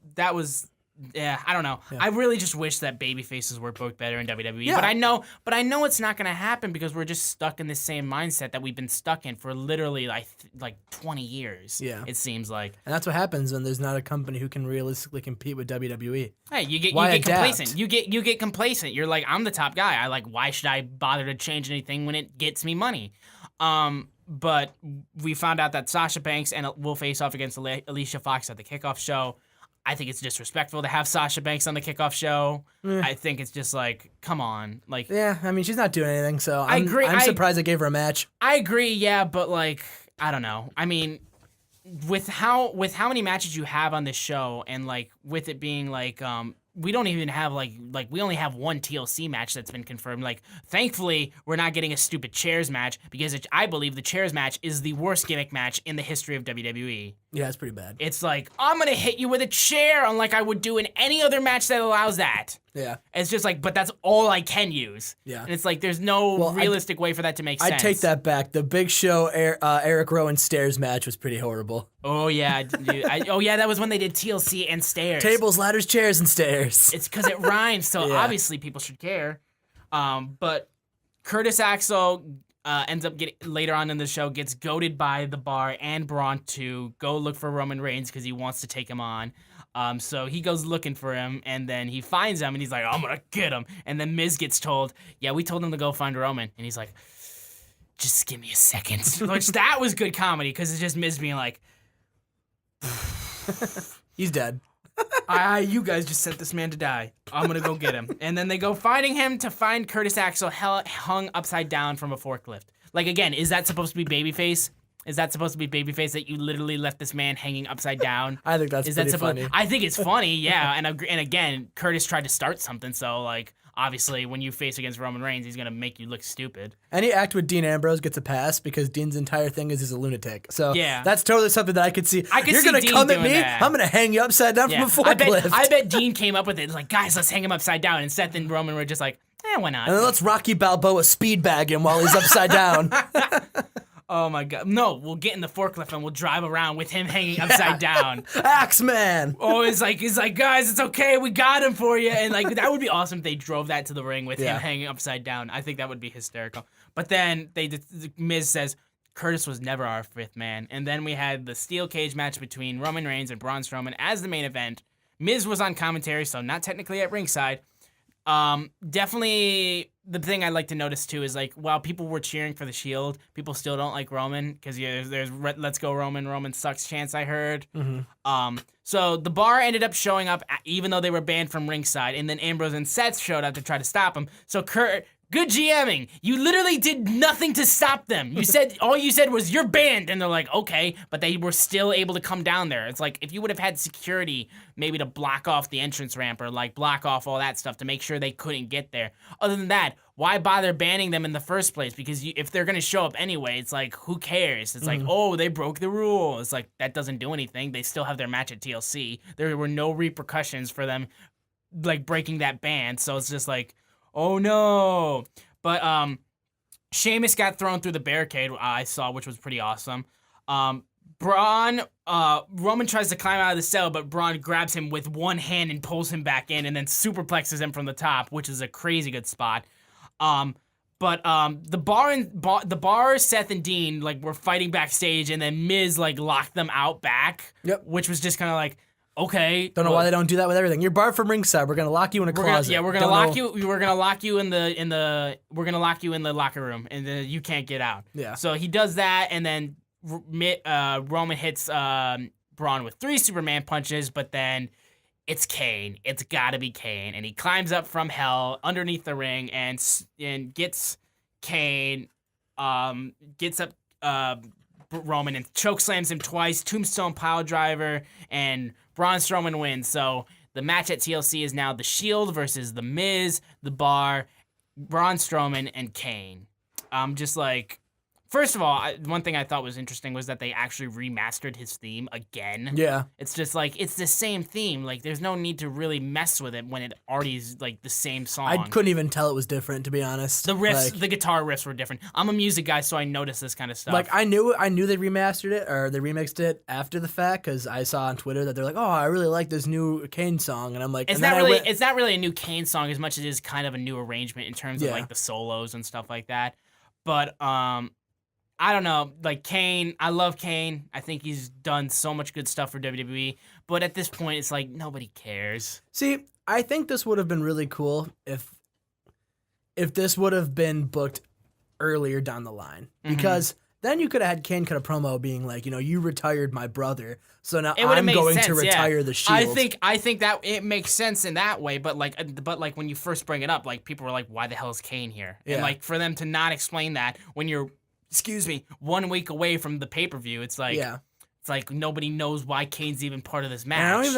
Yeah, I don't know. Yeah. I really just wish that baby faces were booked better in WWE. Yeah. But I know it's not going to happen because we're just stuck in the same mindset that we've been stuck in for literally like 20 years. Yeah. It seems like. And that's what happens when there's not a company who can realistically compete with WWE. Hey, you get complacent. You get complacent. You're like, I'm the top guy. Why should I bother to change anything when it gets me money? But we found out that Sasha Banks will face off against Alicia Fox at the kickoff show. I think it's disrespectful to have Sasha Banks on the kickoff show. I think it's just like, come on. Like, yeah, I mean, she's not doing anything, so I agree. I'm surprised they gave her a match. I agree, yeah, but like, I don't know. I mean, with how many matches you have on this show, and like with it being like, we don't even have like we only have one TLC match that's been confirmed. Like, thankfully, we're not getting a stupid chairs match because I believe the chairs match is the worst gimmick match in the history of WWE. Yeah, it's pretty bad. It's like, I'm gonna hit you with a chair unlike I would do in any other match that allows that. Yeah. It's just like, but that's all I can use. Yeah. And it's like, there's no realistic way for that to make sense. I take that back. The Big Show Eric Rowan stairs match was pretty horrible. Oh, yeah. That was when they did TLC and stairs. Tables, ladders, chairs, and stairs. It's because it rhymes, so obviously people should care. But Curtis Axel ends up getting, later on in the show, gets goaded by the Bar and Braun to go look for Roman Reigns because he wants to take him on. So he goes looking for him, and then he finds him, and he's like, I'm gonna get him. And then Miz gets told, yeah, we told him to go find Roman. And he's like, just give me a second. Which, that was good comedy, because it's just Miz being like, he's dead. You guys just sent this man to die. I'm gonna go get him. And then they go finding him to find Curtis Axel hung upside down from a forklift. Like, again, is that supposed to be babyface? Is that supposed to be babyface that you literally left this man hanging upside down? I think that's pretty funny. I think it's funny, yeah. And again, Curtis tried to start something, so like, obviously when you face against Roman Reigns, he's gonna make you look stupid. Any act with Dean Ambrose gets a pass because Dean's entire thing is he's a lunatic. So yeah, that's totally something that I could see. You're gonna come at me, that. I'm gonna hang you upside down from a forklift. I bet Dean came up with it. It's like, guys, let's hang him upside down. And Seth and Roman were just like, why not? And then let's Rocky Balboa speed bag him while he's upside down. Oh my God. No, we'll get in the forklift and we'll drive around with him hanging upside down. Axeman! Oh, he's like, guys, it's okay, we got him for you. And like, that would be awesome if they drove that to the ring with him hanging upside down. I think that would be hysterical. But then Miz says, Curtis was never our fifth man. And then we had the steel cage match between Roman Reigns and Braun Strowman as the main event. Miz was on commentary, so not technically at ringside. Definitely the thing I'd like to notice too is like, while people were cheering for the Shield, people still don't like Roman because there's let's go Roman sucks chants I heard. Mm-hmm. So the Bar ended up showing up even though they were banned from ringside, and then Ambrose and Seth showed up to try to stop him. So good GMing. You literally did nothing to stop them. All you said was, you're banned. And they're like, okay. But they were still able to come down there. It's like, if you would have had security maybe to block off the entrance ramp or like block off all that stuff to make sure they couldn't get there. Other than that, why bother banning them in the first place? Because if they're going to show up anyway, it's like, who cares? It's like, oh, they broke the rule. It's like, that doesn't do anything. They still have their match at TLC. There were no repercussions for them like breaking that ban. So it's just like, oh no. But Sheamus got thrown through the barricade, I saw, which was pretty awesome. Roman tries to climb out of the cell, but Braun grabs him with one hand and pulls him back in and then superplexes him from the top, which is a crazy good spot. But the bar, Seth and Dean like were fighting backstage, and then Miz like locked them out back. Yep. Which was just kind of like, Okay. Don't know why they don't do that with everything. You're barred from ringside. We're gonna lock you in a closet. We're gonna lock you. We're gonna lock you in the locker room, and then you can't get out. Yeah. So he does that, and then Roman hits Braun with 3 Superman punches, but then it's Kane. It's gotta be Kane, and he climbs up from hell underneath the ring and gets Kane. Gets up Roman and chokeslams him twice. Tombstone pile driver, and Braun Strowman wins. So the match at TLC is now The Shield versus The Miz, The Bar, Braun Strowman, and Kane. Just like, first of all, one thing I thought was interesting was that they actually remastered his theme again. Yeah. It's just like, it's the same theme. Like, there's no need to really mess with it when it already is like the same song. I couldn't even tell it was different, to be honest. The riffs, the guitar riffs were different. I'm a music guy, so I noticed this kind of stuff. Like, I knew they remastered it, or they remixed it after the fact, because I saw on Twitter that they're like, oh, I really like this new Kane song, and I'm like, it's not really a new Kane song as much as it is kind of a new arrangement in terms of like the solos and stuff like that. But I don't know, like Kane, I love Kane. I think he's done so much good stuff for WWE, but at this point, it's like nobody cares. See, I think this would have been really cool if this would have been booked earlier down the line, because then you could have had Kane cut a promo being like, you retired my brother, so now I'm going to retire the Shield. I think that it makes sense in that way, but like when you first bring it up, like people were like, why the hell is Kane here? Yeah. And like for them to not explain that when you're 1 week away from the pay-per-view, it's like it's like nobody knows why Kane's even part of this match. And I don't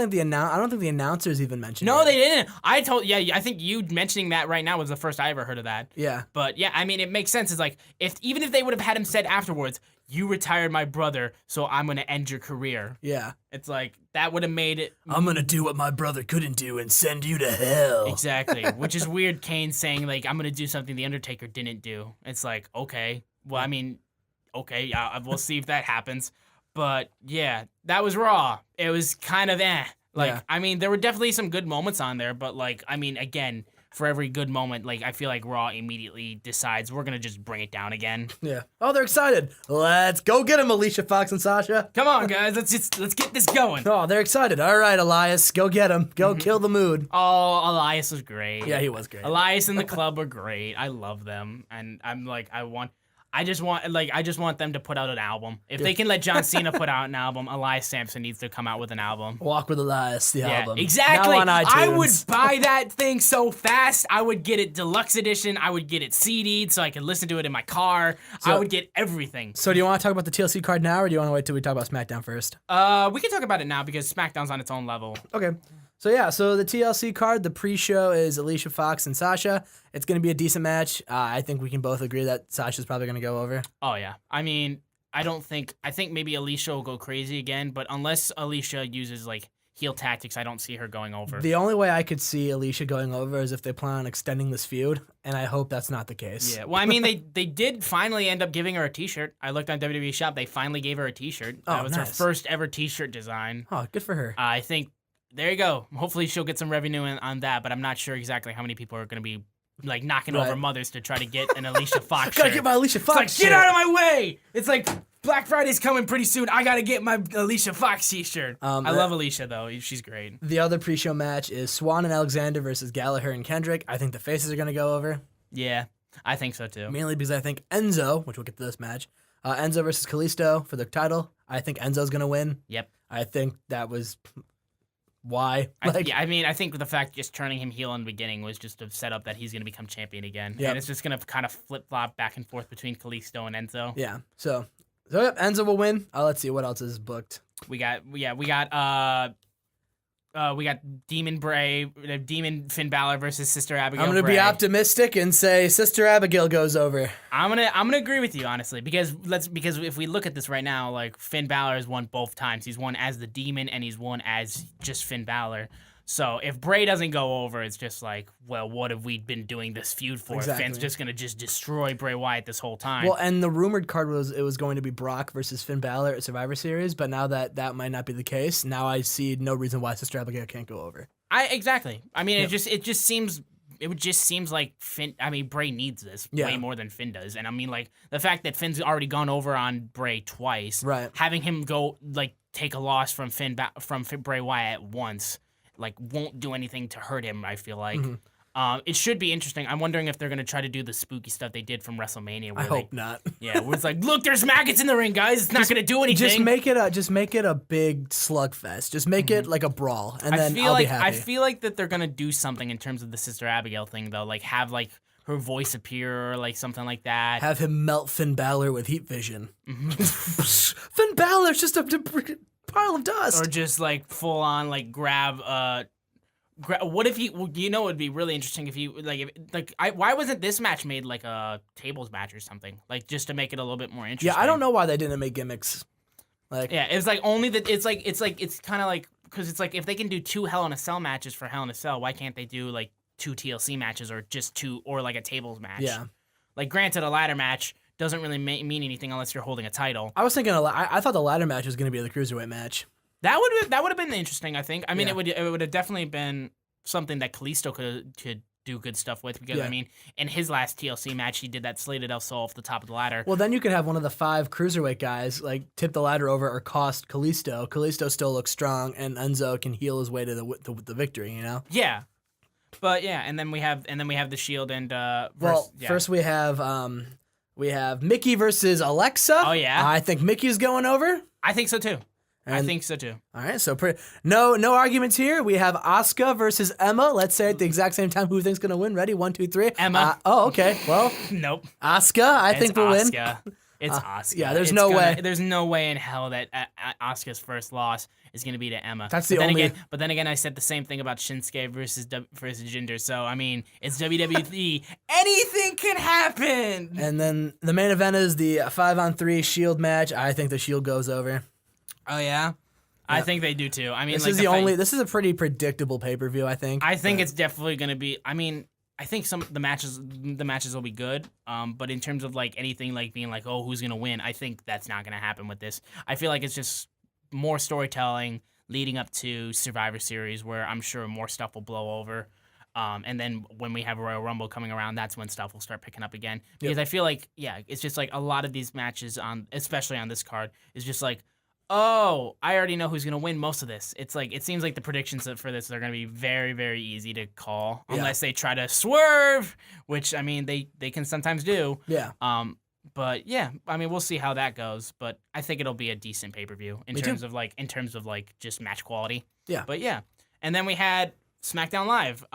think the announcers even mentioned it. No, they didn't. I think you mentioning that right now was the first I ever heard of that. Yeah. But yeah, I mean, it makes sense. It's like even if they would have had him said afterwards, you retired my brother, so I'm gonna end your career. Yeah. It's like that would have made it. I'm gonna do what my brother couldn't do and send you to hell. Exactly. Which is weird. Kane saying like, I'm gonna do something the Undertaker didn't do. It's like, okay. Well, I mean, okay, we'll see if that happens. But yeah, that was Raw. It was kind of I mean, there were definitely some good moments on there, but like, I mean, again, for every good moment, like I feel like Raw immediately decides we're gonna just bring it down again. Yeah. Oh, they're excited. Let's go get them, Alicia Fox and Sasha. Come on, guys. Let's get this going. Oh, they're excited. All right, Elias, go get him. Go kill the mood. Oh, Elias was great. Yeah, he was great. Elias and the club were great. I love them, and I'm like, I just want them to put out an album. If they can let John Cena put out an album, Elias Sampson needs to come out with an album. Walk with Elias, the album. Exactly. Now on iTunes. I would buy that thing so fast. I would get it deluxe edition. I would get it CD'd so I could listen to it in my car. I would get everything. So do you want to talk about the TLC card now, or do you want to wait till we talk about SmackDown first? We can talk about it now because SmackDown's on its own level. Okay. So the TLC card, the pre-show is Alicia Fox and Sasha. It's going to be a decent match. I think we can both agree that Sasha's probably going to go over. Oh, yeah. I mean, I think maybe Alicia will go crazy again, but unless Alicia uses, like, heel tactics, I don't see her going over. The only way I could see Alicia going over is if they plan on extending this feud, and I hope that's not the case. Yeah, well, I mean, they did finally end up giving her a T-shirt. I looked on WWE Shop. They finally gave her a T-shirt. That was her first ever T-shirt design. Oh, good for her. I think, there you go. Hopefully she'll get some revenue on that, but I'm not sure exactly how many people are going to be like knocking over mothers to try to get an Alicia Fox shirt. Gotta get my Alicia Fox It's like, get out of my way! It's like, Black Friday's coming pretty soon. I gotta get my Alicia Fox T-shirt. I love Alicia, though. She's great. The other pre-show match is Swan and Alexander versus Gallagher and Kendrick. I think the faces are gonna go over. Yeah, I think so, too. Mainly because I think Enzo, which we'll get to this match, Enzo versus Kalisto for the title. I think Enzo's gonna win. Yep. I think that was... Why? I mean, I think the fact just turning him heel in the beginning was just a setup that he's going to become champion again. Yep. And it's just going to kind of flip-flop back and forth between Kalisto and Enzo. Yeah. So yep, Enzo will win. Let's see what else is booked. We got Demon Finn Balor versus Sister Abigail. I'm gonna be optimistic and say Sister Abigail goes over. I'm gonna agree with you honestly because if we look at this right now, like Finn Balor has won both times. He's won as the Demon and he's won as just Finn Balor. So if Bray doesn't go over, it's just like, well, what have we been doing this feud for? Exactly. Finn's just going to just destroy Bray Wyatt this whole time. Well, and the rumored card was it was going to be Brock versus Finn Balor at Survivor Series, but now that might not be the case, now I see no reason why Sister Abigail can't go over. Exactly. I mean, it just seems like Bray needs this way more than Finn does. And I mean, like, the fact that Finn's already gone over on Bray twice, right? Having him go, like, take a loss from Bray Wyatt at once, like won't do anything to hurt him. I feel like. It should be interesting. I'm wondering if they're gonna try to do the spooky stuff they did from WrestleMania. I hope not. Yeah, where it's like, look, there's maggots in the ring, guys. It's not gonna do anything. Just make it a big slugfest. Just make it like a brawl, and then I'll be happy. I feel like that they're gonna do something in terms of the Sister Abigail thing, though. Like have like her voice appear, or like something like that. Have him melt Finn Balor with heat vision. Finn Balor's just a pile of dust. Or just like full on like grab. What if he? You know, it would be really interesting if he why wasn't this match made like a tables match or something? Like just to make it a little bit more interesting. Yeah, I don't know why they didn't make gimmicks. Like yeah, it was like only that. It's kind of like because it's like if they can do 2 Hell in a Cell matches for Hell in a Cell, why can't they do like 2 TLC matches or just 2 or like a tables match? Yeah. Like granted, a ladder match doesn't really mean anything unless you're holding a title. I was thinking, I thought the ladder match was going to be the cruiserweight match. That would have been interesting. I think. I mean, it would have definitely been something that Kalisto could do good stuff with because I mean, in his last TLC match, he did that Slated El Sol off the top of the ladder. Well, then you could have one of the 5 cruiserweight guys like tip the ladder over or cost Kalisto. Kalisto still looks strong, and Enzo can heel his way to the victory. You know? Yeah. But yeah, and then we have the Shield and first we have Mickey versus Alexa. Oh yeah, I think Mickey's going over. I think so too. I think so too. All right, so no arguments here. We have Asuka versus Emma. Let's say at the exact same time. Who thinks gonna win? Ready? 1, 2, 3. Emma. Okay. Well. Nope. Asuka. I think will win. It's Asuka. Yeah. There's no way. There's no way in hell that Asuka's first loss is gonna be to Emma. That's the only. But then again, I said the same thing about Shinsuke versus Jinder. So I mean, it's WWE. Anything can happen. And then the main event is the 5-on-3 Shield match. I think the Shield goes over. Oh yeah, I think they do too. I mean, this is a pretty predictable pay-per-view. I think. It's definitely going to be. I mean, I think some of the matches will be good. But in terms of like anything like being like, oh, who's going to win? I think that's not going to happen with this. I feel like it's just more storytelling leading up to Survivor Series, where I'm sure more stuff will blow over. And then when we have Royal Rumble coming around, that's when stuff will start picking up again. Because I feel like, it's just like a lot of these matches especially on this card, is just like, oh, I already know who's going to win most of this. It's like, it seems like the predictions for this are going to be very, very easy to call unless they try to swerve, which, I mean, they can sometimes do. Yeah. But yeah, I mean, we'll see how that goes, but I think it'll be a decent pay-per-view in terms of just match quality. Yeah. But yeah. And then we had SmackDown Live.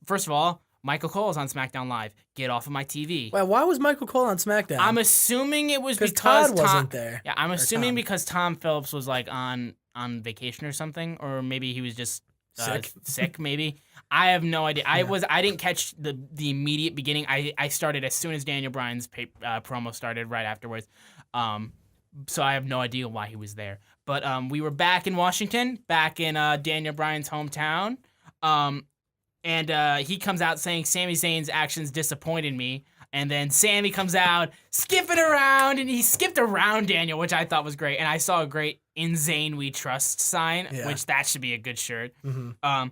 First of all, Michael Cole is on SmackDown Live. Get off of my TV. Wait, why was Michael Cole on SmackDown? I'm assuming it was because Todd wasn't there. Yeah, I'm assuming because Tom Phillips was like on vacation or something, or maybe he was just sick maybe. I have no idea. I didn't catch the immediate beginning. I started as soon as Daniel Bryan's promo started right afterwards. So I have no idea why he was there. But we were back in Washington, back in Daniel Bryan's hometown. And he comes out saying Sami Zayn's actions disappointed me. And then Sami comes out skipping around, and he skipped around Daniel, which I thought was great. And I saw a great "In Zayn We Trust" sign, which that should be a good shirt. Mm-hmm.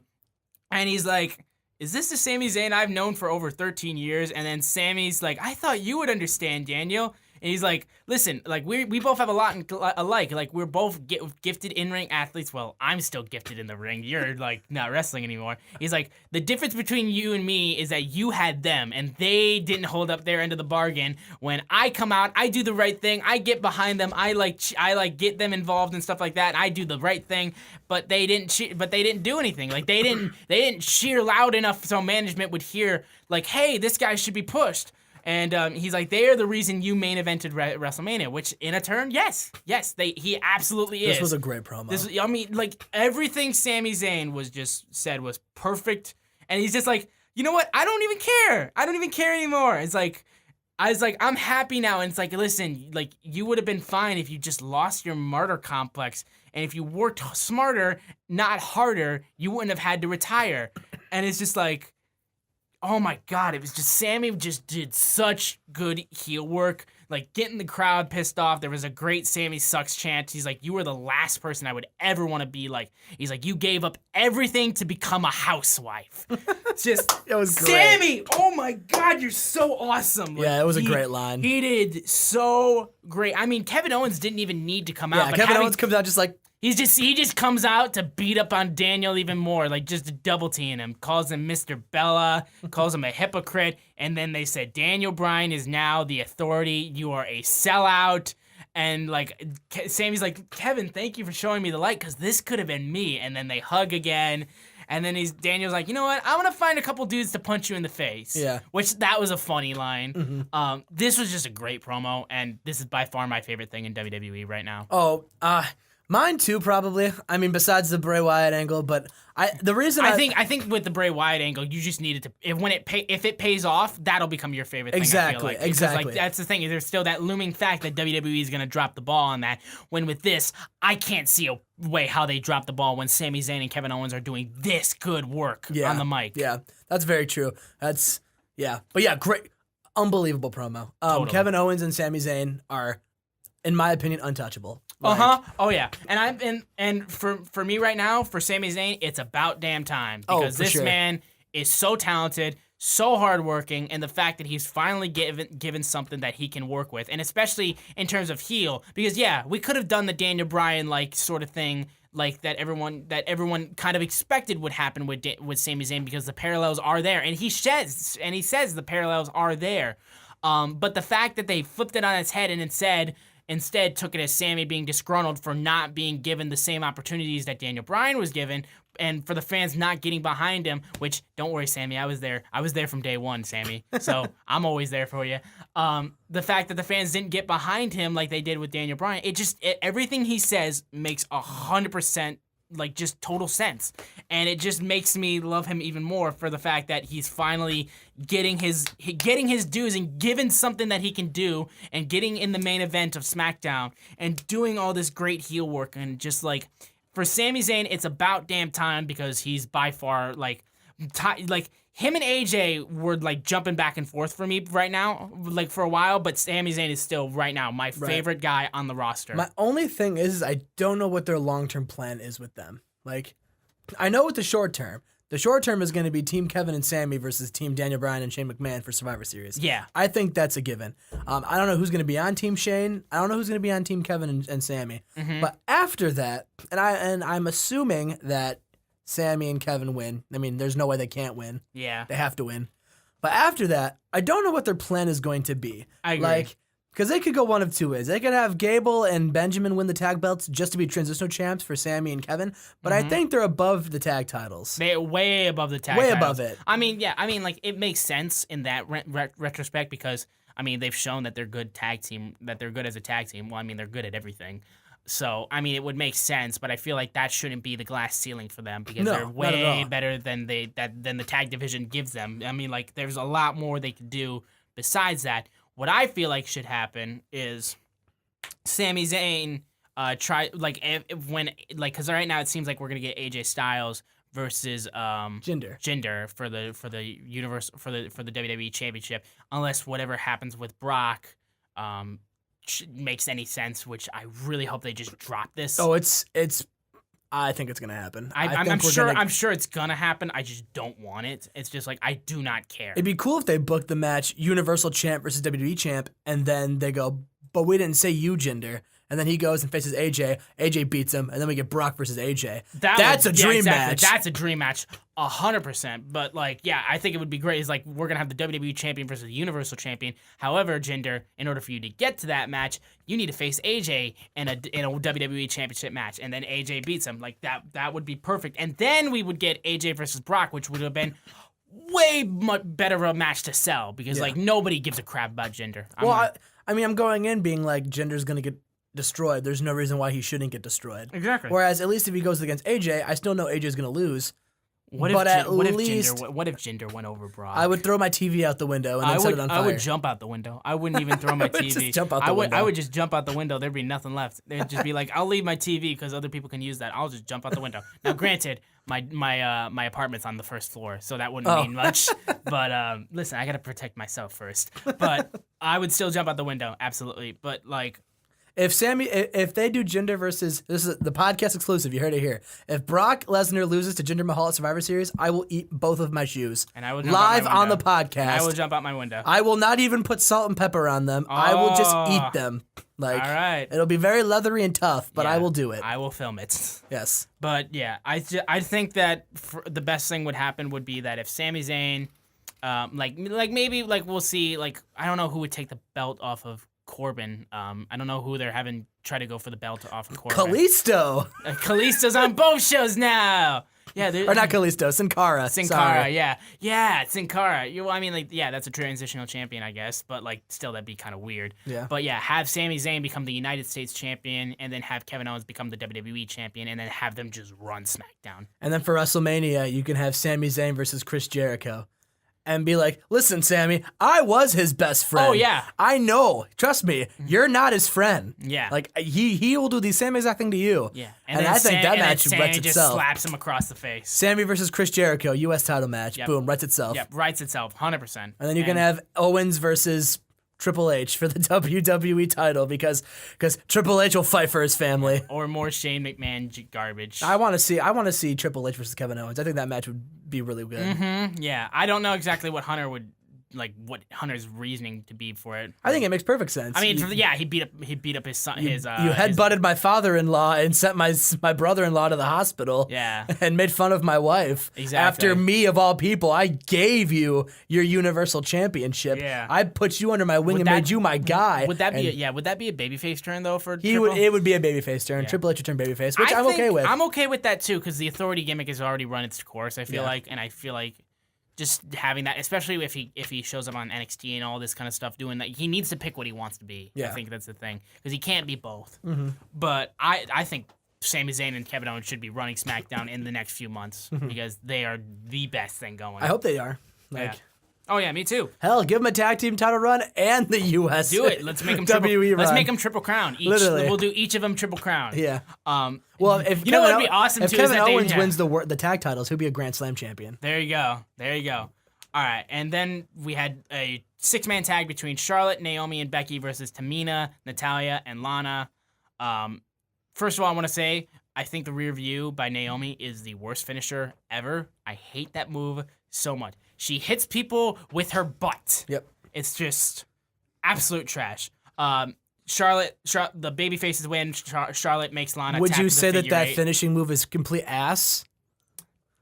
And he's like, is this the Sami Zayn I've known for over 13 years? And then Sami's like, I thought you would understand, Daniel. And he's like, listen, like we both have a lot alike. Like we're both gifted in-ring athletes. Well, I'm still gifted in the ring. You're like not wrestling anymore. He's like, the difference between you and me is that you had them and they didn't hold up their end of the bargain. When I come out, I do the right thing. I get behind them. I get them involved and stuff like that. I do the right thing, but they didn't do anything. Like they didn't cheer loud enough so management would hear like, hey, this guy should be pushed. And he's like, they are the reason you main evented WrestleMania, which in a turn, yes, he absolutely is. This was a great promo. I mean, like everything Sami Zayn was just said was perfect, and he's just like, you know what? I don't even care. I don't even care anymore. It's like, I was like, I'm happy now, and it's like, listen, like you would have been fine if you just lost your martyr complex, and if you worked smarter, not harder, you wouldn't have had to retire. And it's just like, oh my God, it was just Sami just did such good heel work, like getting the crowd pissed off. There was a great Sami sucks chant. He's like, you were the last person I would ever want to be like. He's like, you gave up everything to become a housewife. Just, it was great. Sami, oh my God, you're so awesome. Like, yeah, it was a great line. He did so great. I mean, Kevin Owens didn't even need to come out. Yeah, Kevin Owens comes out just like, he just comes out to beat up on Daniel even more, like just double team him, calls him Mr. Bella, calls him a hypocrite, and then they said Daniel Bryan is now the authority. You are a sellout. And like Sammy's like, Kevin, thank you for showing me the light, because this could have been me. And then they hug again. And then Daniel's like, you know what? I'm gonna find a couple dudes to punch you in the face. Yeah. Which that was a funny line. Mm-hmm. This was just a great promo, and this is by far my favorite thing in WWE right now. Oh, mine too, probably. I mean, besides the Bray Wyatt angle, but I think with the Bray Wyatt angle, you just needed to if it pays off, that'll become your favorite thing. Exactly, I feel like. exactly. Like, that's the thing. There's still that looming fact that WWE is gonna drop the ball on that. When with this, I can't see a way how they drop the ball when Sami Zayn and Kevin Owens are doing this good work on the mic. Yeah, that's very true. But yeah, great, unbelievable promo. Totally. Kevin Owens and Sami Zayn are, in my opinion, untouchable. Oh yeah. And for me right now, for Sami Zayn, it's about damn time, because this man is so talented, so hardworking, and the fact that he's finally given something that he can work with, and especially in terms of heel, because we could have done the Daniel Bryan like sort of thing, like that everyone kind of expected would happen with Sami Zayn, because the parallels are there, and he says the parallels are there. But the fact that they flipped it on its head and instead took it as Sammy being disgruntled for not being given the same opportunities that Daniel Bryan was given, and for the fans not getting behind him, which, don't worry, Sammy, I was there from day one, Sammy, so I'm always there for you. The fact that the fans didn't get behind him like they did with Daniel Bryan, everything he says makes 100% like just total sense, and it just makes me love him even more for the fact that he's finally getting his dues and given something that he can do, and getting in the main event of SmackDown and doing all this great heel work. And just like for Sami Zayn, it's about damn time, because he's by far like him and AJ were like jumping back and forth for me right now, like for a while, but Sami Zayn is still right now my favorite guy on the roster. My only thing is I don't know what their long-term plan is with them. Like, I know with the short term. The short term is going to be Team Kevin and Sammy versus Team Daniel Bryan and Shane McMahon for Survivor Series. Yeah. I think that's a given. I don't know who's going to be on Team Shane. I don't know who's going to be on Team Kevin and Sammy. Mm-hmm. But after that, and I'm assuming that Sammy and Kevin win. I mean, there's no way they can't win. Yeah. They have to win. But after that, I don't know what their plan is going to be. I agree. Like, because they could go one of two ways. They could have Gable and Benjamin win the tag belts just to be transitional champs for Sammy and Kevin. But I think they're above the tag titles. They're way above the tag way titles. Above it. I mean, like it makes sense in that retrospect, because I mean they've shown that they're good tag team, that they're good as a tag team. Well, I mean they're good at everything. So, I mean, it would make sense, but I feel like that shouldn't be the glass ceiling for them, because they're way better than than the tag division gives them. I mean, like, there's a lot more they could do besides that. What I feel like should happen is Sami Zayn try, like, because right now it seems like we're gonna get AJ Styles versus Jinder for the WWE Championship, unless whatever happens with Brock makes any sense, which I really hope they just drop this. Oh, it's. I think it's gonna happen. I'm sure it's gonna happen. I just don't want it. It's just like I do not care. It'd be cool if they booked the match Universal Champ versus WWE Champ, and then they go, but we didn't say you, Jinder. And then he goes and faces AJ. AJ beats him, and then we get Brock versus AJ. That's a dream match. That's a dream match, 100%. But like, yeah, I think it would be great. Is like we're gonna have the WWE Champion versus the Universal Champion. However, Jinder, in order for you to get to that match, you need to face AJ in a WWE Championship match, and then AJ beats him. Like that would be perfect. And then we would get AJ versus Brock, which would have been way much better of a match to sell, because like nobody gives a crap about Jinder. I'm going in being like Jinder's gonna get destroyed. There's no reason why he shouldn't get destroyed. Exactly. Whereas at least if he goes against AJ, I still know AJ's gonna lose. What if Jinder went over Brock? I would throw my TV out the window and then set it on fire. I would jump out the window. I wouldn't even throw my TV. Just jump out the window. I would just jump out the window. There'd be nothing left. They'd just be like, I'll leave my TV because other people can use that. I'll just jump out the window. Now, granted, my apartment's on the first floor, so that wouldn't mean much. But listen, I gotta protect myself first. But I would still jump out the window, absolutely. But like, If they do Jinder versus, this is the podcast exclusive, you heard it here. If Brock Lesnar loses to Jinder Mahal at Survivor Series, I will eat both of my shoes. And I will jump live out my on the window. podcast. And I will jump out my window. I will not even put salt and pepper on them. I will just eat them. Like, all right. It'll be very leathery and tough, but I will do it. I will film it. Yes. But yeah, I think that the best thing would happen would be that if Sami Zayn, maybe we'll see, I don't know who would take the belt off of Corbin. I don't know who they're having try to go for the belt off of Corbin. Kalisto. Kalisto's on both shows now. Yeah, or not Kalisto, Sin Cara. Sin Cara, yeah, Sin Cara. That's a transitional champion, I guess, but still that'd be kind of weird. Yeah. But yeah, have Sami Zayn become the United States champion, and then have Kevin Owens become the WWE champion, and then have them just run SmackDown. And then for WrestleMania, you can have Sami Zayn versus Chris Jericho. And be like, listen, Sammy, I was his best friend. Oh, yeah. I know. Trust me, you're not his friend. Yeah. He will do the same exact thing to you. Yeah. And I think that match writes just itself. slaps him across the face. Sammy versus Chris Jericho, U.S. title match. Yep. Boom, writes itself. Yep, writes itself, 100%. And then you can have Owens versus Triple H for the WWE title because Triple H will fight for his family. Or more Shane McMahon garbage. I want to see Triple H versus Kevin Owens. I think that match would be really good. Mm-hmm. Yeah, I don't know exactly what Hunter would what Hunter's reasoning to be for it. I think it makes perfect sense. I mean, he beat up his son. You headbutted my father-in-law and sent my brother-in-law to the hospital. Yeah. And made fun of my wife. Exactly. After me, of all people, I gave you your Universal Championship. Yeah. I put you under my wing and made you my guy. Would that be a babyface turn though for It would be a babyface turn. Yeah. Triple H would turn babyface, which I'm okay with. I'm okay with that too because the authority gimmick has already run its course. I feel like just having that, especially if he shows up on NXT and all this kind of stuff, doing that, he needs to pick what he wants to be. Yeah. I think that's the thing because he can't be both. Mm-hmm. But I think Sami Zayn and Kevin Owens should be running SmackDown in the next few months because they are the best thing going. I hope they are. Yeah. Oh yeah, me too. Hell, give them a tag team title run and the U.S. Do it. Let's make them triple crown. Literally, we'll do each of them triple crown. Yeah. Well, if you know what would be awesome if too Kevin is that Owens wins the tag titles, he'll be a Grand Slam champion. There you go. All right, and then we had a 6-man tag between Charlotte, Naomi, and Becky versus Tamina, Natalya, and Lana. First of all, I want to say I think the rear view by Naomi is the worst finisher ever. I hate that move so much. She hits people with her butt. Yep. It's just absolute trash. Charlotte, the baby faces win. Charlotte makes Lana. Would you say that 8. finishing move is complete ass?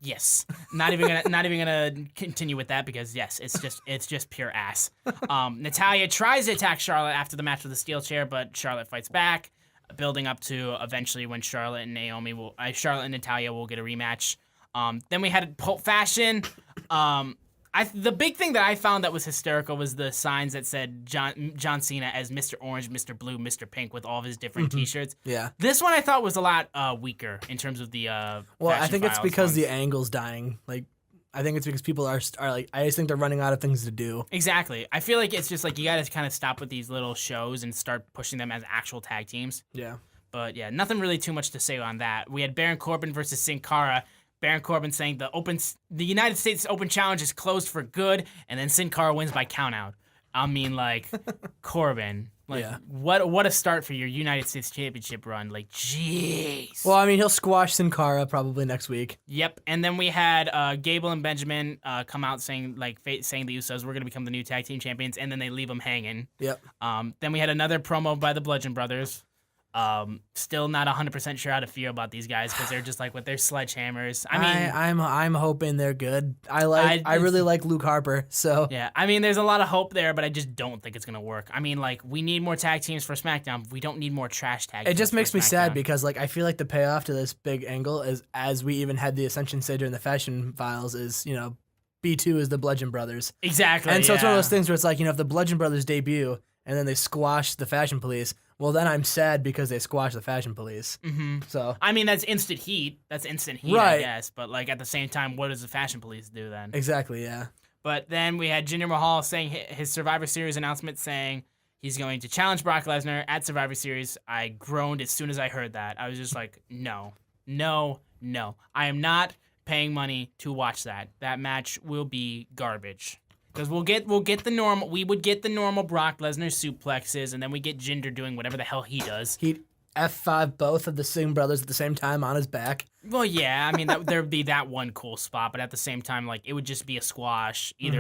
Yes. Not even gonna continue with that because yes, it's just pure ass. Natalya tries to attack Charlotte after the match with the steel chair, but Charlotte fights back, building up to eventually when Charlotte and Natalya will get a rematch. Then we had Pulp Fashion. The big thing that I found that was hysterical was the signs that said John Cena as Mr. Orange, Mr. Blue, Mr. Pink with all of his different T-shirts. Yeah. This one I thought was a lot weaker in terms of the. Well, I think it's because ones. the angle's dying. I think it's because people are like. I just think they're running out of things to do. Exactly. I feel like it's just you got to kind of stop with these little shows and start pushing them as actual tag teams. Yeah. But yeah, nothing really too much to say on that. We had Baron Corbin versus Sin Cara. Baron Corbin saying the United States Open Challenge is closed for good, and then Sin Cara wins by countout. I mean, Corbin, what a start for your United States Championship run. Jeez. Well, I mean, he'll squash Sin Cara probably next week. Yep. And then we had Gable and Benjamin come out saying the Usos were going to become the new tag team champions, and then they leave them hanging. Yep. Then we had another promo by the Bludgeon Brothers. Still not 100% sure how to feel about these guys because they're just with their sledgehammers. I mean, I'm hoping they're good. I really like Luke Harper. So yeah, I mean, there's a lot of hope there, but I just don't think it's gonna work. I mean, we need more tag teams for SmackDown. We don't need more trash tag. It just makes me sad because I feel like the payoff to this big angle is as we even had the Ascension say during the Fashion Files is B2 is the Bludgeon Brothers. Exactly. And so it's one of those things where it's if the Bludgeon Brothers debut and then they squash the Fashion Police. Well, then I'm sad because they squashed the Fashion Police. Mm-hmm. So I mean, that's instant heat. Right. I guess. But at the same time, what does the Fashion Police do then? Exactly. Yeah. But then we had Jinder Mahal saying his Survivor Series announcement, saying he's going to challenge Brock Lesnar at Survivor Series. I groaned as soon as I heard that. I was just no. I am not paying money to watch that. That match will be garbage. Because we would get the normal Brock Lesnar suplexes, and then we get Jinder doing whatever the hell he does. He'd F5 both of the Singh brothers at the same time on his back. Well, yeah, I mean, there'd be that one cool spot, but at the same time, like, it would just be a squash. It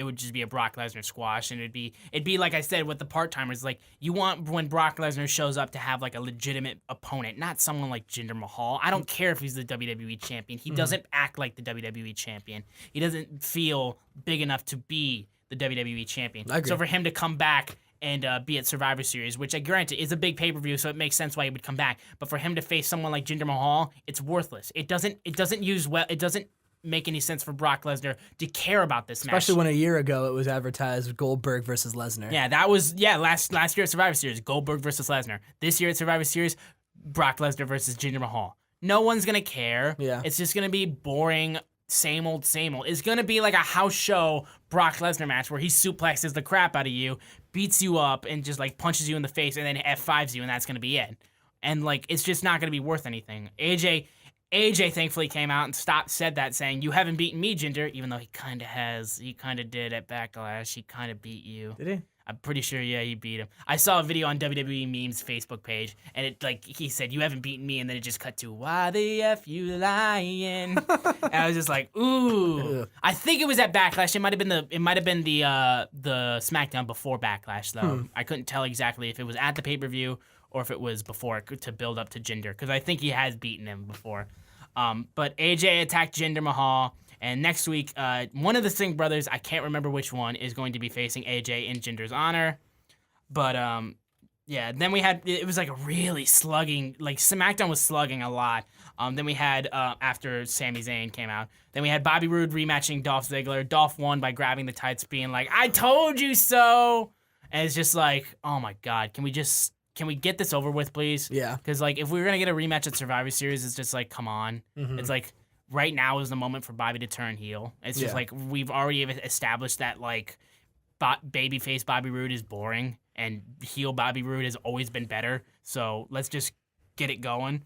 would just be a Brock Lesnar squash, and it'd be like I said with the part-timers, like, you want when Brock Lesnar shows up to have, like, a legitimate opponent, not someone like Jinder Mahal. I don't care if he's the WWE champion. He doesn't act like the WWE champion. He doesn't feel big enough to be the WWE champion. I agree. So for him to come back and be at Survivor Series, which I granted is a big pay-per-view, so it makes sense why he would come back. But for him to face someone like Jinder Mahal, it's worthless. It doesn't make any sense for Brock Lesnar to care about this match. Especially when a year ago it was advertised Goldberg versus Lesnar. Yeah, that was last year at Survivor Series, Goldberg versus Lesnar. This year at Survivor Series, Brock Lesnar versus Jinder Mahal. No one's gonna care. Yeah. It's just gonna be boring. Same old, same old. It's going to be like a house show Brock Lesnar match where he suplexes the crap out of you, beats you up, and just, like, punches you in the face, and then F5s you, and that's going to be it. And, like, it's just not going to be worth anything. AJ thankfully came out and said that, saying, "You haven't beaten me, Jinder," even though he kind of has. He kind of did at Backlash. He kind of beat you. Did he? I'm pretty sure, yeah, he beat him. I saw a video on WWE Memes Facebook page, and it, like, he said, "You haven't beaten me," and then it just cut to, "Why the F you lying?" And I was just like, ooh. I think it was at Backlash. It might have been the SmackDown before Backlash, though. I couldn't tell exactly if it was at the pay-per-view or if it was before to build up to Jinder, because I think he has beaten him before. But AJ attacked Jinder Mahal. And next week, one of the Singh brothers, I can't remember which one, is going to be facing AJ in Jinder's honor. But, yeah, then it was like a really slugging, like SmackDown was slugging a lot. Then we had, after Sami Zayn came out, then we had Bobby Roode rematching Dolph Ziggler. Dolph won by grabbing the tights, being like, "I told you so!" And it's just like, oh my God, can we get this over with, please? Yeah. Because, like, if we were going to get a rematch at Survivor Series, it's just like, come on. It's like, right now is the moment for Bobby to turn heel. It's just like we've already established that, like, babyface Bobby Roode is boring and heel Bobby Roode has always been better. So let's just get it going.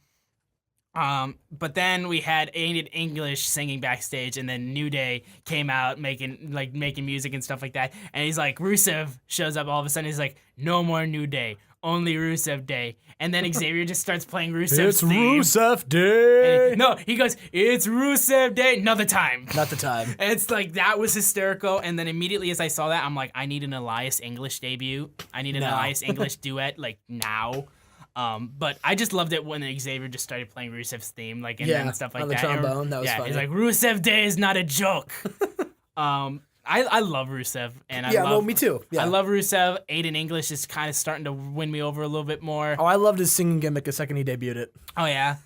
But then we had Aiden English singing backstage, and then New Day came out making music and stuff like that. And he's like, Rusev shows up all of a sudden. He's like, "No more New Day. Only Rusev Day." And then Xavier just starts playing Rusev's theme. It's Rusev Day. No, he goes, "It's Rusev Day." Not the time. Not the time. And it's like, that was hysterical. And then immediately as I saw that, I'm like, I need an Elias English debut. I need an Elias English duet, like, now. But I just loved it when Xavier just started playing Rusev's theme, like, and stuff like on that. The trombone, that was funny. He's like, "Rusev Day is not a joke." I love Rusev, and me too. Yeah. I love Rusev. Aiden English is kind of starting to win me over a little bit more. Oh, I loved his singing gimmick the second he debuted it. Oh yeah.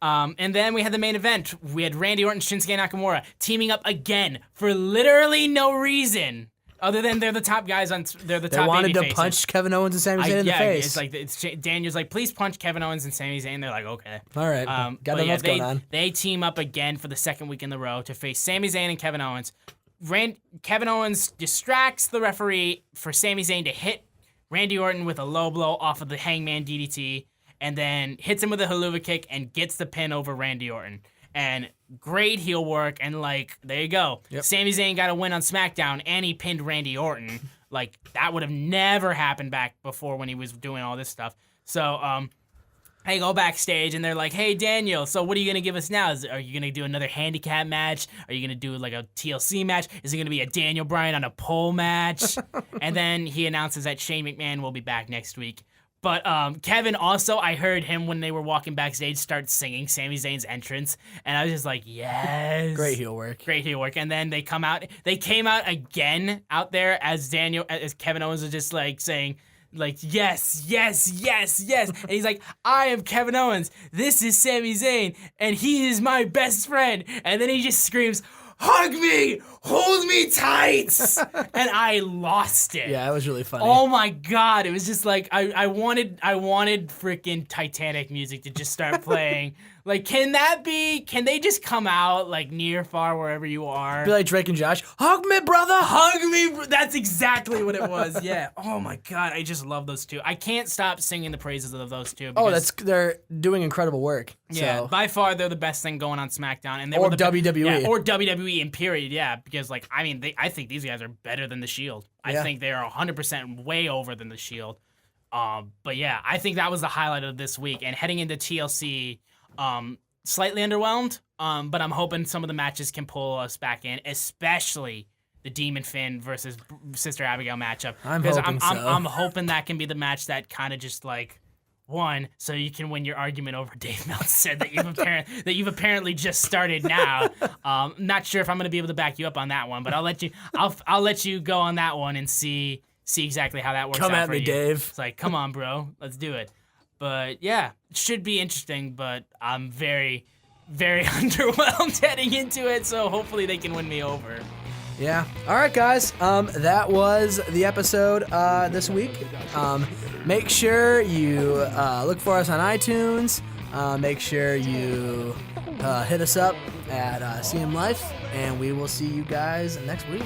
And then we had the main event. We had Randy Orton, Shinsuke Nakamura teaming up again for literally no reason. Other than they're the top guys they're the top baby faces. They wanted to punch Kevin Owens and Sami Zayn in the face. It's like Daniel's like, "Please punch Kevin Owens and Sami Zayn." They're like, "Okay." All right. Got nothing else going on. They team up again for the second week in a row to face Sami Zayn and Kevin Owens. Kevin Owens distracts the referee for Sami Zayn to hit Randy Orton with a low blow off of the Hangman DDT, and then hits him with a haluva kick and gets the pin over Randy Orton. And great heel work, and, like, there you go. Yep. Sami Zayn got a win on SmackDown, and he pinned Randy Orton. Like, that would have never happened back before when he was doing all this stuff. So, they go backstage, and they're like, "Hey, Daniel, so what are you going to give us now? Are you going to do another handicap match? Are you going to do, like, a TLC match? Is it going to be a Daniel Bryan on a pole match?" And then he announces that Shane McMahon will be back next week. But Kevin also, I heard him when they were walking backstage start singing Sami Zayn's entrance, and I was just like, yes. Great heel work. Great heel work. And then they came out again out there as Kevin Owens was just like saying, like, "Yes, yes, yes, yes." And he's like, "I am Kevin Owens. This is Sami Zayn, and he is my best friend." And then he just screams, "Hug me! Hold me tight!" And I lost it. Yeah, it was really funny. Oh my God. It was just like, I wanted freaking Titanic music to just start playing. Like, can they just come out, like, near, far, wherever you are? Be like Drake and Josh. Hug me, brother. Hug me. That's exactly what it was. Yeah. Oh, my God. I just love those two. I can't stop singing the praises of those two. They're doing incredible work. Yeah. So. By far, they're the best thing going on SmackDown. And they or were WWE. Or WWE in period, yeah. Because, like, I mean, I think these guys are better than The Shield. I think they are 100% way over than The Shield. But, yeah, I think that was the highlight of this week. And heading into TLC... slightly underwhelmed, but I'm hoping some of the matches can pull us back in, especially the Demon Finn versus Sister Abigail matchup. I'm hoping that can be the match that kind of just like won, so you can win your argument over Dave Meltzer that you've apparently just started now. Not sure if I'm gonna be able to back you up on that one, but I'll let you go on that one and see exactly how that works out for you. Come at me, Dave. It's like, come on, bro, let's do it. But yeah, it should be interesting, but I'm very, very underwhelmed heading into it, so hopefully they can win me over. Yeah. All right, guys. That was the episode this week. Make sure you look for us on iTunes. Make sure you hit us up at CM Life, and we will see you guys next week.